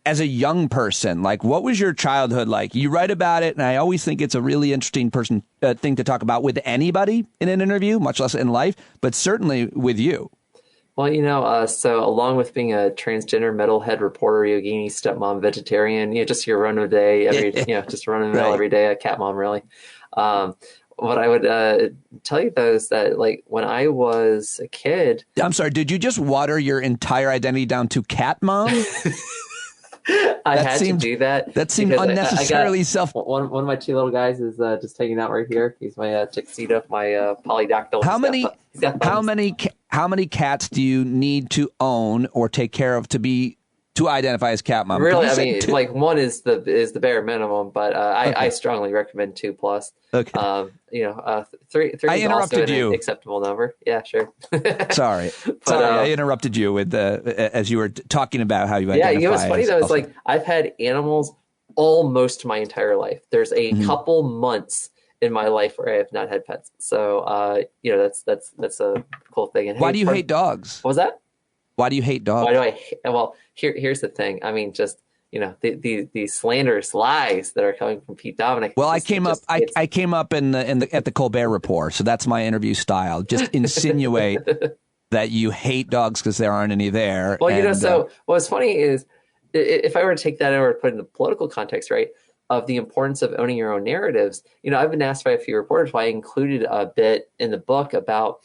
as a young person? Like, what was your childhood like? You write about it, and I always think it's a really interesting thing to talk about with anybody in an interview, much less in life, but certainly with you. Well, so along with being a transgender metalhead reporter, yogini, stepmom, vegetarian, just your run of the day, just run of the mill every day, a cat mom, really. What I would tell you, though, is that, like, when I was a kid... I'm sorry, did you just water your entire identity down to cat mom? I had to do that. That seemed unnecessarily One of my two little guys is just hanging out right here. He's my tuxedo, my polydactyl. How many cats do you need to own or take care of to identify as cat mom? Really, I mean, like one is the bare minimum, but I strongly recommend 2+. Okay. Three I is interrupted also you. an acceptable number. Yeah, sure. Sorry, I interrupted you with as you were talking about how you identify. Yeah, you know what's funny though is like I've had animals almost my entire life. There's a couple months in my life where I have not had pets. So that's a cool thing. And why do you hate dogs? What was that? Why do you hate dogs? Why do I? Well, here's the thing. I mean, just the slanderous lies that are coming from Pete Dominic. Well, I came up at the Colbert Report, so that's my interview style. Just insinuate that you hate dogs because there aren't any there. Well, what's funny is if I were to take that and put it in the political context, right, of the importance of owning your own narratives. I've been asked by a few reporters why I included a bit in the book about,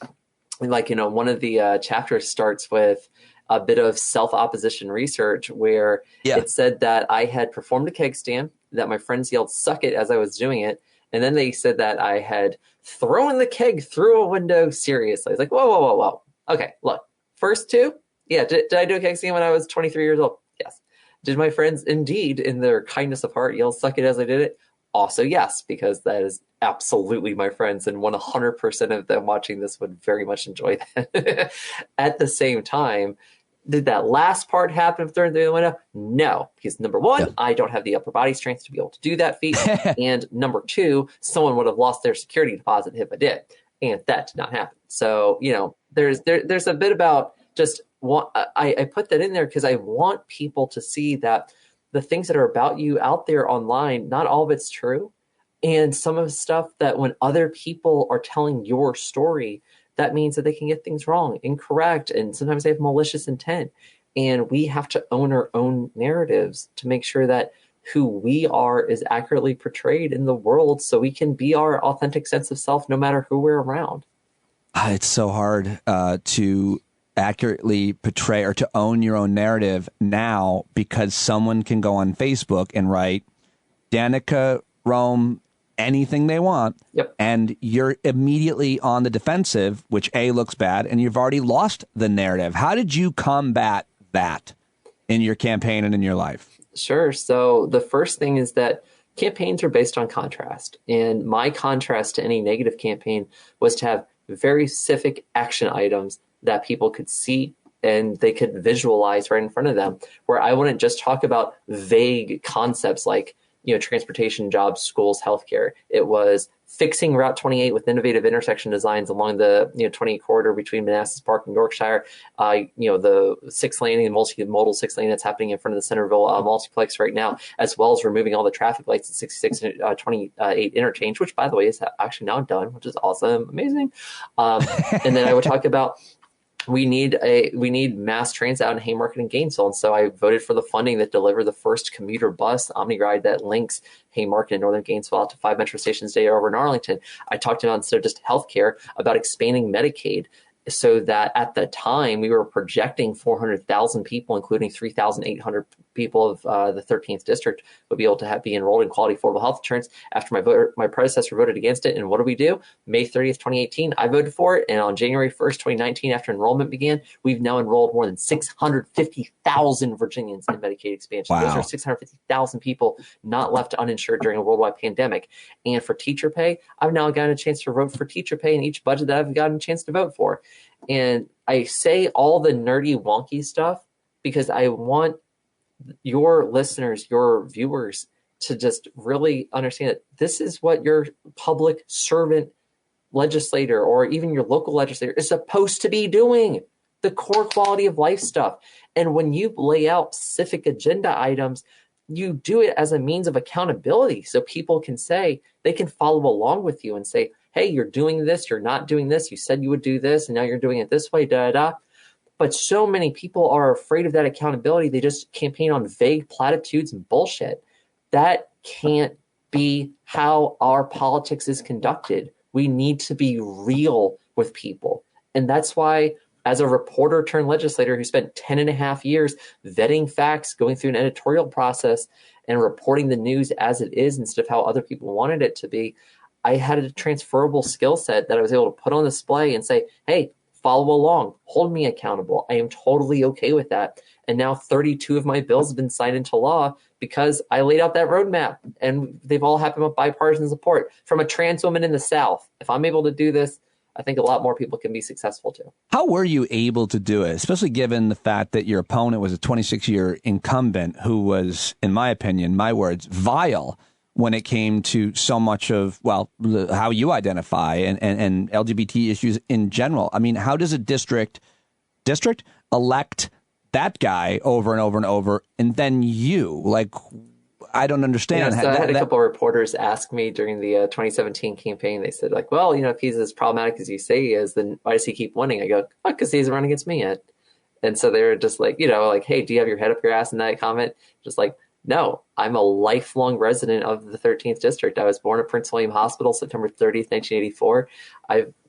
one of the chapters starts with a bit of self-opposition research where it said that I had performed a keg stand, that my friends yelled, "Suck it," as I was doing it. And then they said that I had thrown the keg through a window seriously. I was like, whoa. Okay, look, first two, did I do a keg stand when I was 23 years old? Yes. Did my friends indeed, in their kindness of heart, yell, "Suck it," as I did it? Also, yes, because that is absolutely my friends, and 100% of them watching this would very much enjoy that. At the same time, did that last part happen through the window? No, because number one, I don't have the upper body strength to be able to do that feat. And number two, someone would have lost their security deposit if I did. And that did not happen. So, there's a bit about just I put that in there because I want people to see that the things that are about you out there online, not all of it's true. And some of the stuff that when other people are telling your story, that means that they can get things wrong, incorrect, and sometimes they have malicious intent. And we have to own our own narratives to make sure that who we are is accurately portrayed in the world so we can be our authentic sense of self no matter who we're around. It's so hard to accurately portray or to own your own narrative now because someone can go on Facebook and write Danica Roem anything they want, and you're immediately on the defensive, which looks bad, and you've already lost the narrative. How did you combat that in your campaign and in your life? Sure. So the first thing is that campaigns are based on contrast, and my contrast to any negative campaign was to have very specific action items that people could see and they could visualize right in front of them, where I wouldn't just talk about vague concepts like transportation, jobs, schools, healthcare. It was fixing Route 28 with innovative intersection designs along the 28 corridor between Manassas Park and Yorkshire. The 6-lane and multimodal 6-lane that's happening in front of the Centerville multiplex right now, as well as removing all the traffic lights at 66 and 28 interchange, which by the way is actually now done, which is awesome, amazing. And then I would talk about we need mass transit out in Haymarket and Gainesville. And so I voted for the funding that delivered the first commuter bus OmniRide that links Haymarket and Northern Gainesville out to 5 metro stations a day over in Arlington. I talked about, instead of just healthcare, about expanding Medicaid, so that at the time we were projecting 400,000 people, including 3,800 people of the 13th district, would be able to be enrolled in quality affordable health insurance. After my predecessor voted against it, and what do we do? May 30th, 2018, I voted for it, and on January 1st, 2019, after enrollment began, we've now enrolled more than 650,000 Virginians in Medicaid expansion. Wow. Those are 650,000 people not left uninsured during a worldwide pandemic. And for teacher pay, I've now gotten a chance to vote for teacher pay in each budget that I've gotten a chance to vote for. And I say all the nerdy, wonky stuff because I want your listeners, your viewers, to just really understand that this is what your public servant legislator or even your local legislator is supposed to be doing, the core quality of life stuff. And when you lay out specific agenda items, you do it as a means of accountability so people can say, they can follow along with you and say, hey, you're doing this, you're not doing this, you said you would do this, and now you're doing it this way, da-da-da. But so many people are afraid of that accountability. They just campaign on vague platitudes and bullshit. That can't be how our politics is conducted. We need to be real with people. And that's why as a reporter turned legislator who spent 10 and a half years vetting facts, going through an editorial process and reporting the news as it is instead of how other people wanted it to be, I had a transferable skill set that I was able to put on display and say, hey, follow along, hold me accountable. I am totally okay with that. And now 32 of my bills have been signed into law because I laid out that roadmap, and they've all happened with bipartisan support from a trans woman in the South. If I'm able to do this, I think a lot more people can be successful too. How were you able to do it, especially given the fact that your opponent was a 26-year incumbent who was, in my opinion, my words, vile when it came to so much of, well, how you identify and LGBT issues in general? I mean, how does a district elect that guy over and over and over, and then you? Like, I don't understand. So I had a couple of reporters ask me during the 2017 campaign. They said, like, well, if he's as problematic as you say he is, then why does he keep winning? I go, oh, because he hasn't run against me yet. And so they're just like, like, hey, do you have your head up your ass in that comment? Just like, no, I'm a lifelong resident of the 13th District. I was born at Prince William Hospital, September 30th, 1984.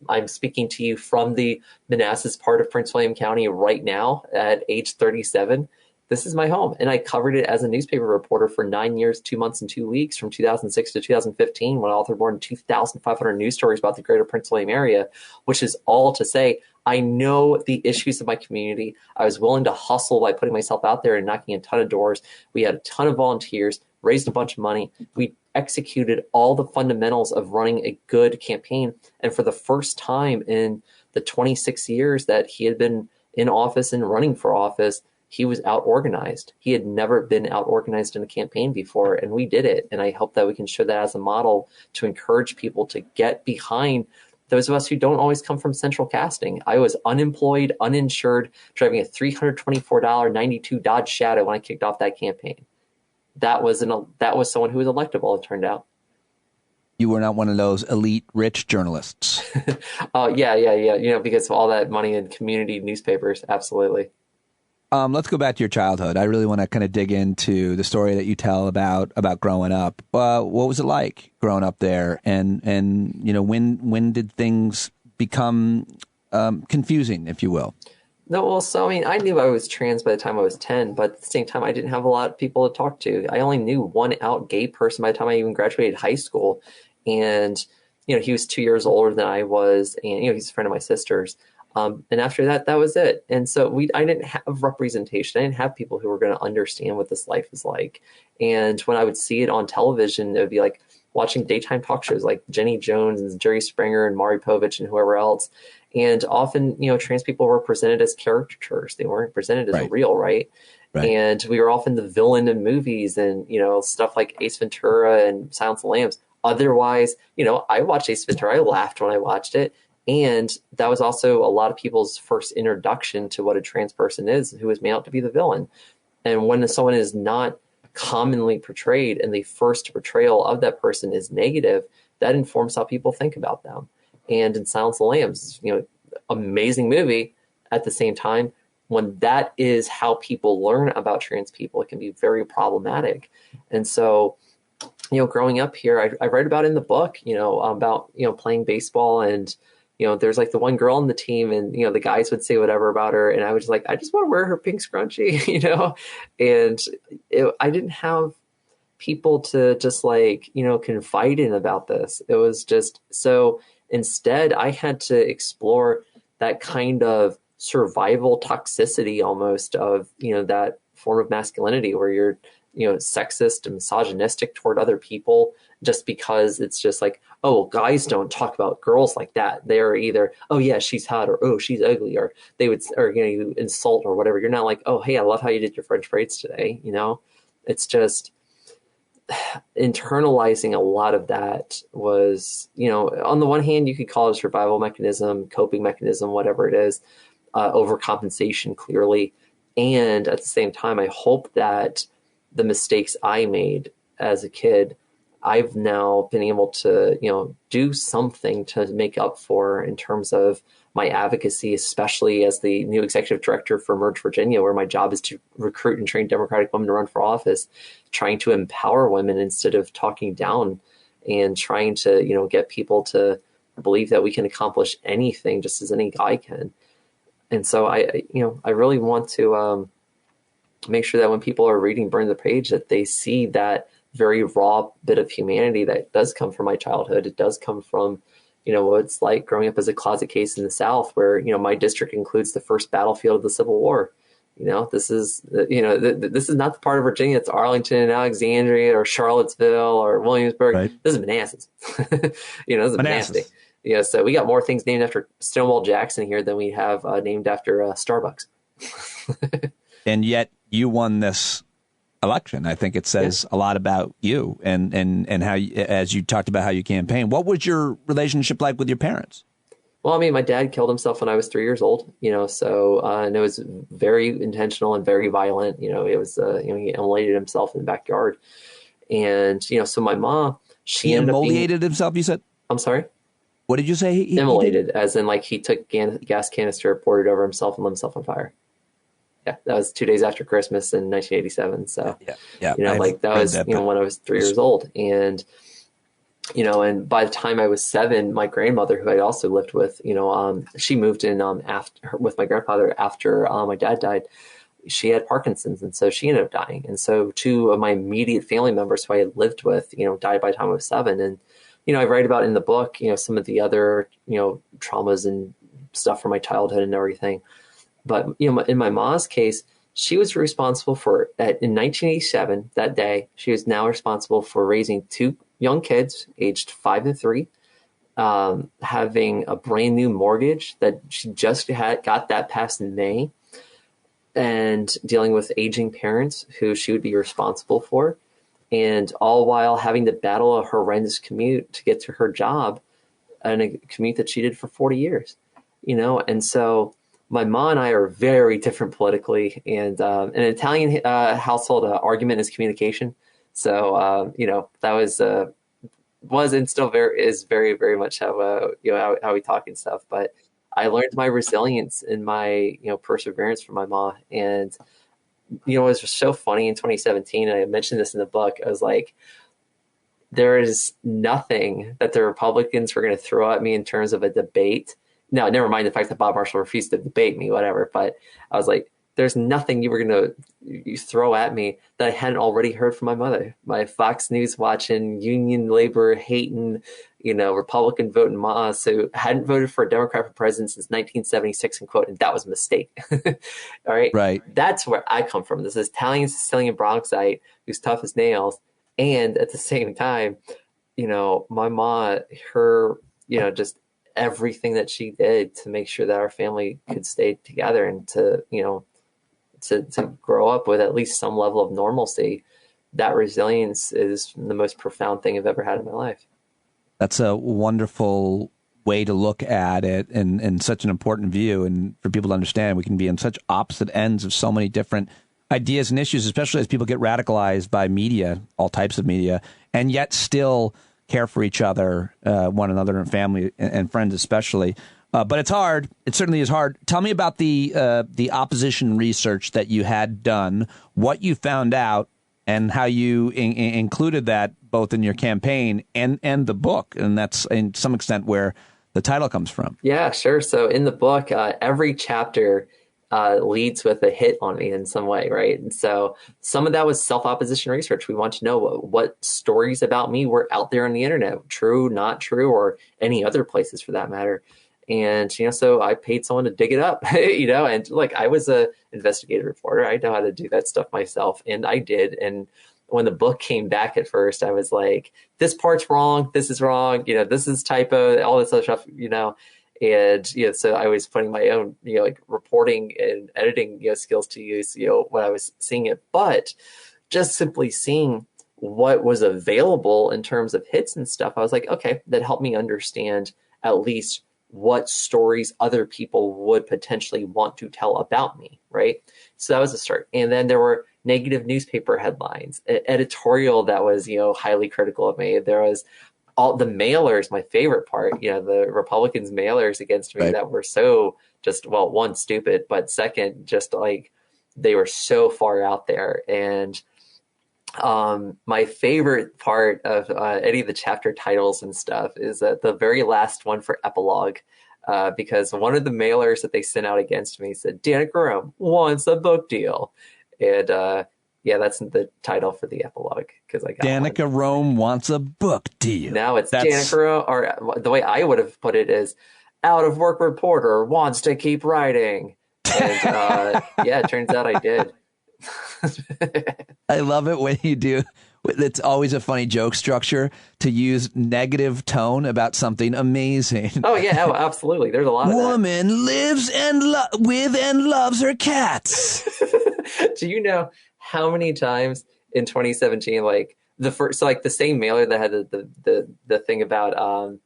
I'm speaking to you from the Manassas part of Prince William County right now at age 37. This is my home. And I covered it as a newspaper reporter for 9 years, 2 months, and 2 weeks from 2006 to 2015, when I authored more than 2,500 news stories about the greater Prince William area, which is all to say I know the issues of my community. I was willing to hustle by putting myself out there and knocking a ton of doors. We had a ton of volunteers, raised a bunch of money. We executed all the fundamentals of running a good campaign. And for the first time in the 26 years that he had been in office and running for office, he was out-organized. He had never been out-organized in a campaign before, and we did it. And I hope that we can show that as a model to encourage people to get behind those of us who don't always come from central casting. I was unemployed, uninsured, driving a $324 92 Dodge Shadow when I kicked off that campaign. That was someone who was electable, it turned out. You were not one of those elite rich journalists. Yeah. Because of all that money in community newspapers. Absolutely. Let's go back to your childhood. I really want to kind of dig into the story that you tell about growing up. What was it like growing up there? And when did things become confusing, if you will? No, well, so, I knew I was trans by the time I was 10, but at the same time, I didn't have a lot of people to talk to. I only knew one out gay person by the time I even graduated high school. And, he was 2 years older than I was, and, he's a friend of my sister's. And after that, that was it. And so I didn't have representation. I didn't have people who were going to understand what this life is like. And when I would see it on television, it would be like watching daytime talk shows like Jenny Jones and Jerry Springer and Maury Povich and whoever else. And often, trans people were presented as caricatures. They weren't presented as real, right? And we were often the villain in movies and, stuff like Ace Ventura and Silence of the Lambs. Otherwise, I watched Ace Ventura. I laughed when I watched it. And that was also a lot of people's first introduction to what a trans person is, who is made out to be the villain. And when someone is not commonly portrayed and the first portrayal of that person is negative, that informs how people think about them. And in Silence of the Lambs, amazing movie. At the same time, when that is how people learn about trans people, it can be very problematic. And so, growing up here, I write about in the book, about, playing baseball and, there's like the one girl on the team and, the guys would say whatever about her. And I was like, I just want to wear her pink scrunchie, and I didn't have people to just confide in about this. It was just, so instead I had to explore that kind of survival toxicity almost of, that form of masculinity where you're, sexist and misogynistic toward other people just because it's just like, oh, guys don't talk about girls like that. They're either, oh yeah, she's hot, or oh, she's ugly, or they would, or you insult or whatever. You're not like, oh, hey, I love how you did your French braids today. It's just internalizing a lot of that was, on the one hand, you could call it a survival mechanism, coping mechanism, whatever it is, overcompensation clearly. And at the same time, I hope that the mistakes I made as a kid, I've now been able to, do something to make up for in terms of my advocacy, especially as the new executive director for Merge Virginia, where my job is to recruit and train Democratic women to run for office, trying to empower women instead of talking down and trying to, get people to believe that we can accomplish anything just as any guy can. And so I really want to make sure that when people are reading Burn the Page, that they see that very raw bit of humanity that does come from my childhood. It does come from, what it's like growing up as a closet case in the South, where, my district includes the first battlefield of the Civil War. This is, this is not the part of Virginia. It's Arlington, Alexandria, or Charlottesville, or Williamsburg. Right. This is Manassas. This is Manassas. So we got more things named after Stonewall Jackson here than we have named after Starbucks. And yet you won this election. I think it says a lot about you and how, as you talked about how you campaign. What was your relationship like with your parents? Well, I mean, my dad killed himself when I was 3 years old, so and it was very intentional and very violent. It was, he immolated himself in the backyard. And, so my mom, he immolated himself, you said? I'm sorry? What did you say? He immolated, as in like he took gas canister, poured it over himself, and lit himself on fire. Yeah, that was 2 days after Christmas in 1987. So, that was, when I was 3 years old. And, and by the time I was 7, my grandmother, who I also lived with, she moved in with my grandfather after my dad died. She had Parkinson's, and so she ended up dying. And so 2 of my immediate family members who I had lived with, died by the time I was 7. And, I write about in the book, some of the other, traumas and stuff from my childhood and everything. But, in my mom's case, she was responsible for, in 1987, that day, she was now responsible for raising 2 young kids, aged 5 and 3, having a brand new mortgage that she just got that passed in May, and dealing with aging parents who she would be responsible for, and all while having to battle a horrendous commute to get to her job, and a commute that she did for 40 years, and so my mom and I are very different politically, and an Italian household, argument is communication. So, that was and still is very, very much how we talk and stuff. But I learned my resilience and my, perseverance from my mom. And, it was just so funny in 2017. And I mentioned this in the book. I was like, there is nothing that the Republicans were going to throw at me in terms of a debate. No, never mind the fact that Bob Marshall refused to debate me, whatever. But I was like, there's nothing you were going to throw at me that I hadn't already heard from my mother. My Fox News watching, union labor hating, Republican voting ma, so hadn't voted for a Democrat for president since 1976, and quote, and that was a mistake. All right. Right. That's where I come from. This Italian Sicilian Bronxite who's tough as nails. And at the same time, my mom, her, just everything that she did to make sure that our family could stay together and to grow up with at least some level of normalcy. That resilience is the most profound thing I've ever had in my life. That's a wonderful way to look at it, and such an important view. And for people to understand, we can be on such opposite ends of so many different ideas and issues, especially as people get radicalized by media, all types of media, and yet still care for each other, one another, and family and friends especially. But it's hard. It certainly is hard. Tell me about the opposition research that you had done, what you found out, and how you included that both in your campaign and the book. And that's, in some extent, where the title comes from. Yeah, sure. So in the book, every chapter leads with a hit on me in some way, right? And so some of that was self-opposition research. We want to know what stories about me were out there on the internet, true, not true, or any other places for that matter. And, so I paid someone to dig it up, and like I was a investigative reporter. I know how to do that stuff myself. And I did. And when the book came back at first, I was like, this part's wrong. This is wrong. This is typo, all this other stuff, And, so I was putting my own, reporting and editing, skills to use, when I was seeing it. But just simply seeing what was available in terms of hits and stuff, I was like, okay, that helped me understand at least what stories other people would potentially want to tell about me, right? So that was a start. And then there were negative newspaper headlines, editorial that was, highly critical of me. There was all the mailers, my favorite part, the Republicans' mailers against me that were so just, well, one, stupid, but second, just like they were so far out there. And my favorite part of any of the chapter titles and stuff is that the very last one for epilogue, because one of the mailers that they sent out against me said, Danica Roem wants a book deal. And yeah, that's the title for the epilogue, because I got Danica Roem wants a book deal. Now it's Danica Roem, or the way I would have put it is, out of work reporter wants to keep writing. And yeah, it turns out I did. I love it when you do. It's always a funny joke structure to use negative tone about something amazing. Oh, yeah, absolutely. There's a lot of that. Woman lives with and loves her cats. Do you know how many times in 2017, like the same mailer that had the thing about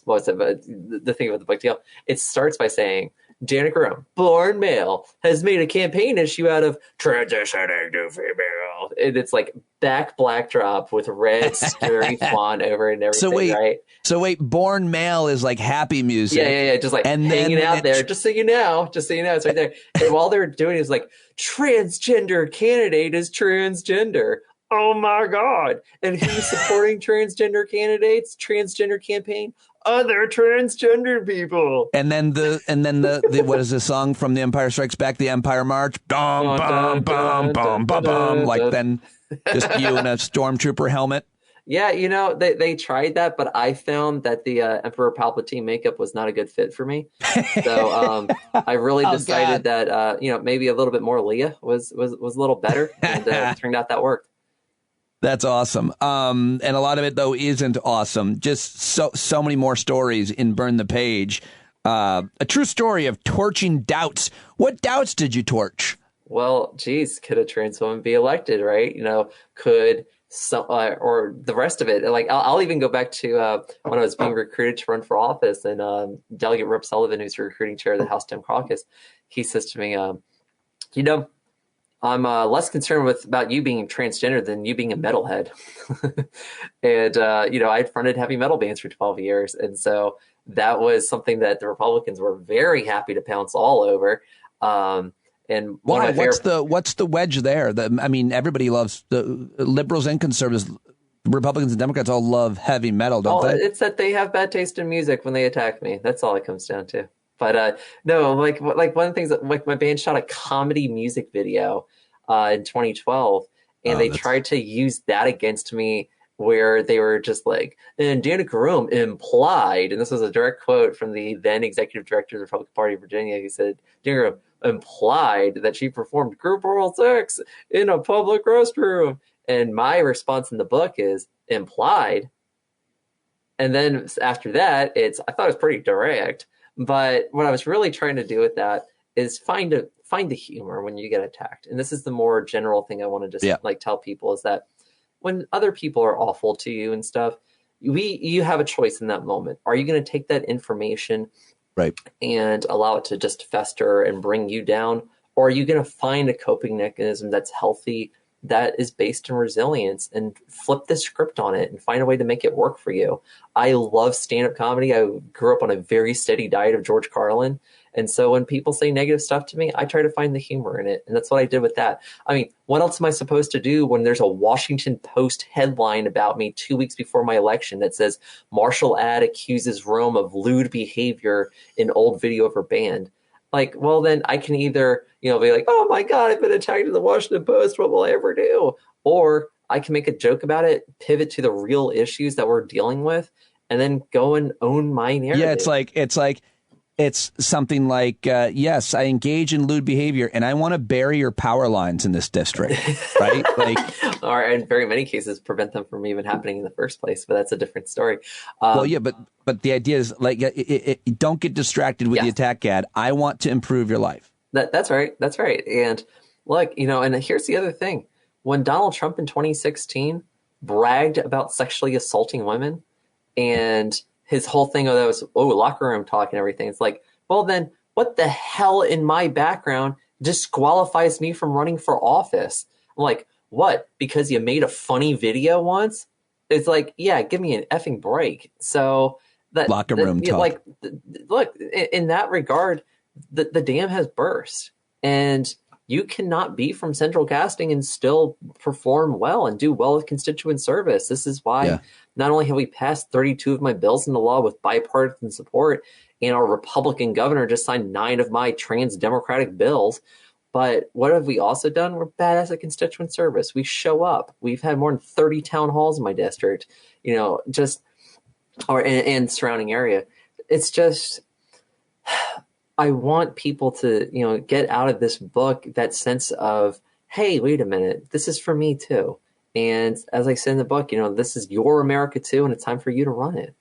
what was it? The thing about the book deal. It starts by saying, Danica Roem, born male, has made a campaign issue out of transitioning to female. And it's like back backdrop with red scary font over it and everything, So wait, born male is like happy music. Yeah. Just like and hanging out there, just so you know, it's right there. And while they're doing it, it's like, transgender candidate is transgender. Oh my God. And who's supporting transgender candidates, transgender campaign? Other transgender people. And then the what is the song from The Empire Strikes Back? The Empire March. Bum, bum, bum, bum, bum, bum. Like then just you in a stormtrooper helmet. Yeah, you know, they tried that, but I found that the Emperor Palpatine makeup was not a good fit for me. So I really decided that maybe a little bit more Leah was a little better, and it turned out that worked. That's awesome. And a lot of it, though, isn't awesome. Just so many more stories in Burn the Page. A true story of torching doubts. What doubts did you torch? Well, geez, could a trans woman be elected, right? Could or the rest of it. Like, I'll even go back to when I was being recruited to run for office, and Delegate Rip Sullivan, who's the recruiting chair of the House Dem Caucus, he says to me, I'm less concerned about you being transgender than you being a metalhead. And, I'd fronted heavy metal bands for 12 years. And so that was something that the Republicans were very happy to pounce all over. And why? What's the wedge there? Everybody loves the liberals and conservatives. Republicans and Democrats all love heavy metal, don't they? It's that they have bad taste in music when they attack me. That's all it comes down to. But no, like one of the things that, like, my band shot a comedy music video in 2012, and they tried to use that against me, where they were just like, and Danica Roem implied, and this was a direct quote from the then executive director of the Republican Party of Virginia, who said, Danica Roem implied that she performed group oral sex in a public restroom. And my response in the book is implied. And then after that, I thought it was pretty direct. But what I was really trying to do with that is find the humor when you get attacked. And this is the more general thing I want to just tell people, is that when other people are awful to you and stuff, you have a choice in that moment. Are you going to take that information and allow it to just fester and bring you down? Or are you going to find a coping mechanism that's healthy, that is based in resilience, and flip the script on it and find a way to make it work for you? I love stand-up comedy. I grew up on a very steady diet of George Carlin. And so when people say negative stuff to me, I try to find the humor in it. And that's what I did with that. I mean, what else am I supposed to do when there's a Washington Post headline about me 2 weeks before my election that says Marshall Ad accuses Roem of lewd behavior in old video of her band? Like, well, then I can either, be like, oh my God, I've been attacked in the Washington Post. What will I ever do? Or I can make a joke about it, pivot to the real issues that we're dealing with, and then go and own my narrative. Yeah, it's something like, yes, I engage in lewd behavior, and I want to bury your power lines in this district, right? Or in very many cases, prevent them from even happening in the first place. But that's a different story. But the idea is, like, don't get distracted with the attack ad. I want to improve your life. That's right. That's right. And look, and here's the other thing. When Donald Trump in 2016 bragged about sexually assaulting women, and his whole thing that was, locker room talk and everything. It's like, well, then what the hell in my background disqualifies me from running for office? I'm like, what? Because you made a funny video once? It's like, yeah, give me an effing break. So that locker room talk. Look, in that regard, the dam has burst, and you cannot be from central casting and still perform well and do well with constituent service. This is why not only have we passed 32 of my bills into law with bipartisan support, and our Republican governor just signed 9 of my trans Democratic bills. But what have we also done? We're badass at constituent service. We show up. We've had more than 30 town halls in my district, and surrounding area. It's just, I want people to, get out of this book that sense of, hey, wait a minute, this is for me too. And as I said in the book, this is your America too, and it's time for you to run it.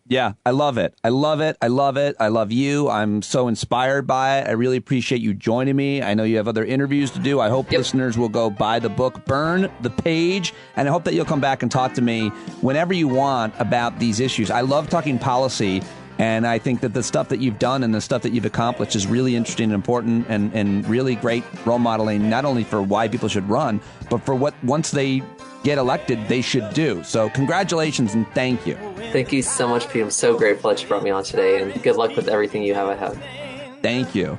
Yeah. I love it. I love it. I love it. I love you. I'm so inspired by it. I really appreciate you joining me. I know you have other interviews to do. I hope listeners will go buy the book, Burn the Page. And I hope that you'll come back and talk to me whenever you want about these issues. I love talking policy. And I think that the stuff that you've done and the stuff that you've accomplished is really interesting and important and really great role modeling, not only for why people should run, but for what once they get elected, they should do. So congratulations and thank you. Thank you so much, Pete. I'm so grateful that you brought me on today, and good luck with everything you have ahead. Thank you.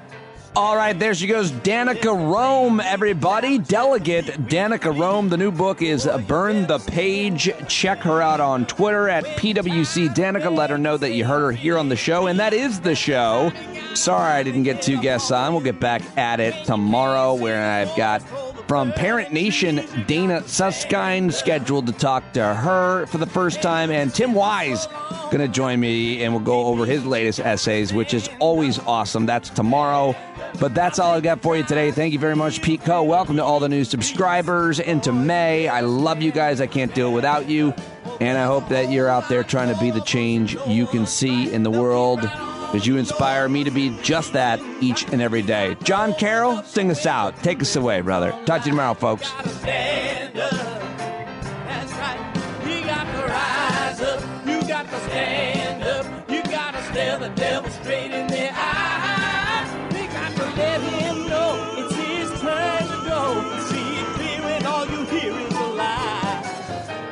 All right, there she goes, Danica Roem, everybody. Delegate Danica Roem. The new book is Burn the Page. Check her out on Twitter at PWC Danica. Let her know that you heard her here on the show, and that is the show. Sorry I didn't get 2 guests on. We'll get back at it tomorrow, where I've got from Parent Nation, Dana Susskind, scheduled to talk to her for the first time, and Tim Wise going to join me, and we'll go over his latest essays, which is always awesome. That's tomorrow. But that's all I got for you today. Thank you very much, Pete Coe. Welcome to all the new subscribers into May. I love you guys. I can't do it without you. And I hope that you're out there trying to be the change you can see in the world, because you inspire me to be just that each and every day. John Carroll, sing us out. Take us away, brother. Talk to you tomorrow, folks. Stand up. That's right. You got to rise up. You got to stand up. You got to stare the devil straight in the eye. We got to let him know it's his turn to go. See it clear when all you hear is a lie.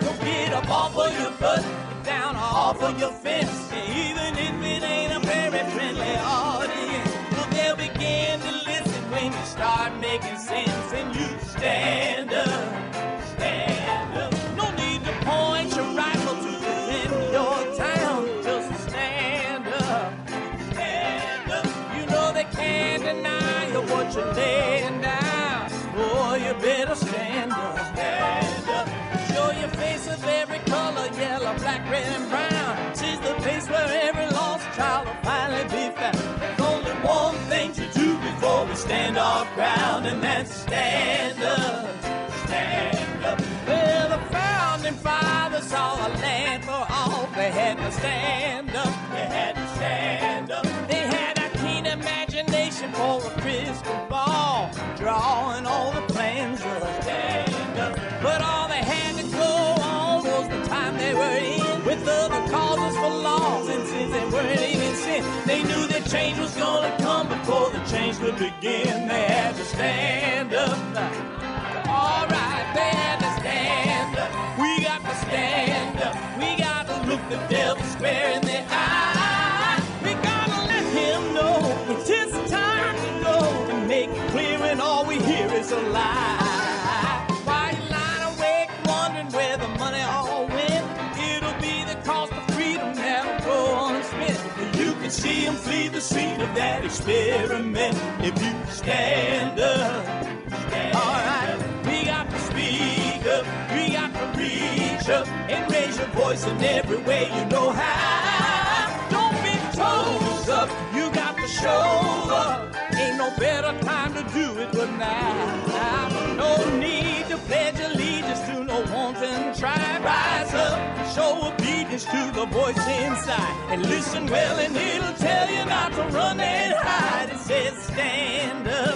Don't get up off of your butt, get down off of your fence. Even if it ain't a very friendly audience, well, they'll begin to listen when you start making sense. And you stand up, stand up. No need to point your rifle to defend your town. Just stand up, stand up. You know they can't deny you what you're laying down. Boy, you better stand up, stand up. Show your face of every color, yellow, black, red, and brown. She's the place where every lost child will finally be found. There's only one thing to do before we stand our ground, and that's stand up, stand up. Well, the founding fathers saw a land for all. They had to stand up, they had to stand up. They had a keen imagination for a crystal ball, drawing all the plans of stand up. But all they had to go on was the time they were in, with other causes for laws, and since they weren't even sin, they knew that change was gonna come before the change could begin. They had to stand up. All right, they had to stand up. We got to stand up. We got to look the devil square in the eye. We gotta let him know it's his time to go, and make it clear when all we hear is a lie. Why you lying awake wondering where the money all went? It'll be the cost of freedom that'll go unspent. You can see him flee the scene of that experiment if you stand up. All right, we got to speak up. We got to reach up and raise your voice in every way you know how. Don't be toes up. You got to show up. Ain't no better time to do it but now. No need to pledge allegiance to no wanton tribe. Rise up and show obedience to the voice inside. And listen well and it'll tell you not to run and hide. It says stand up.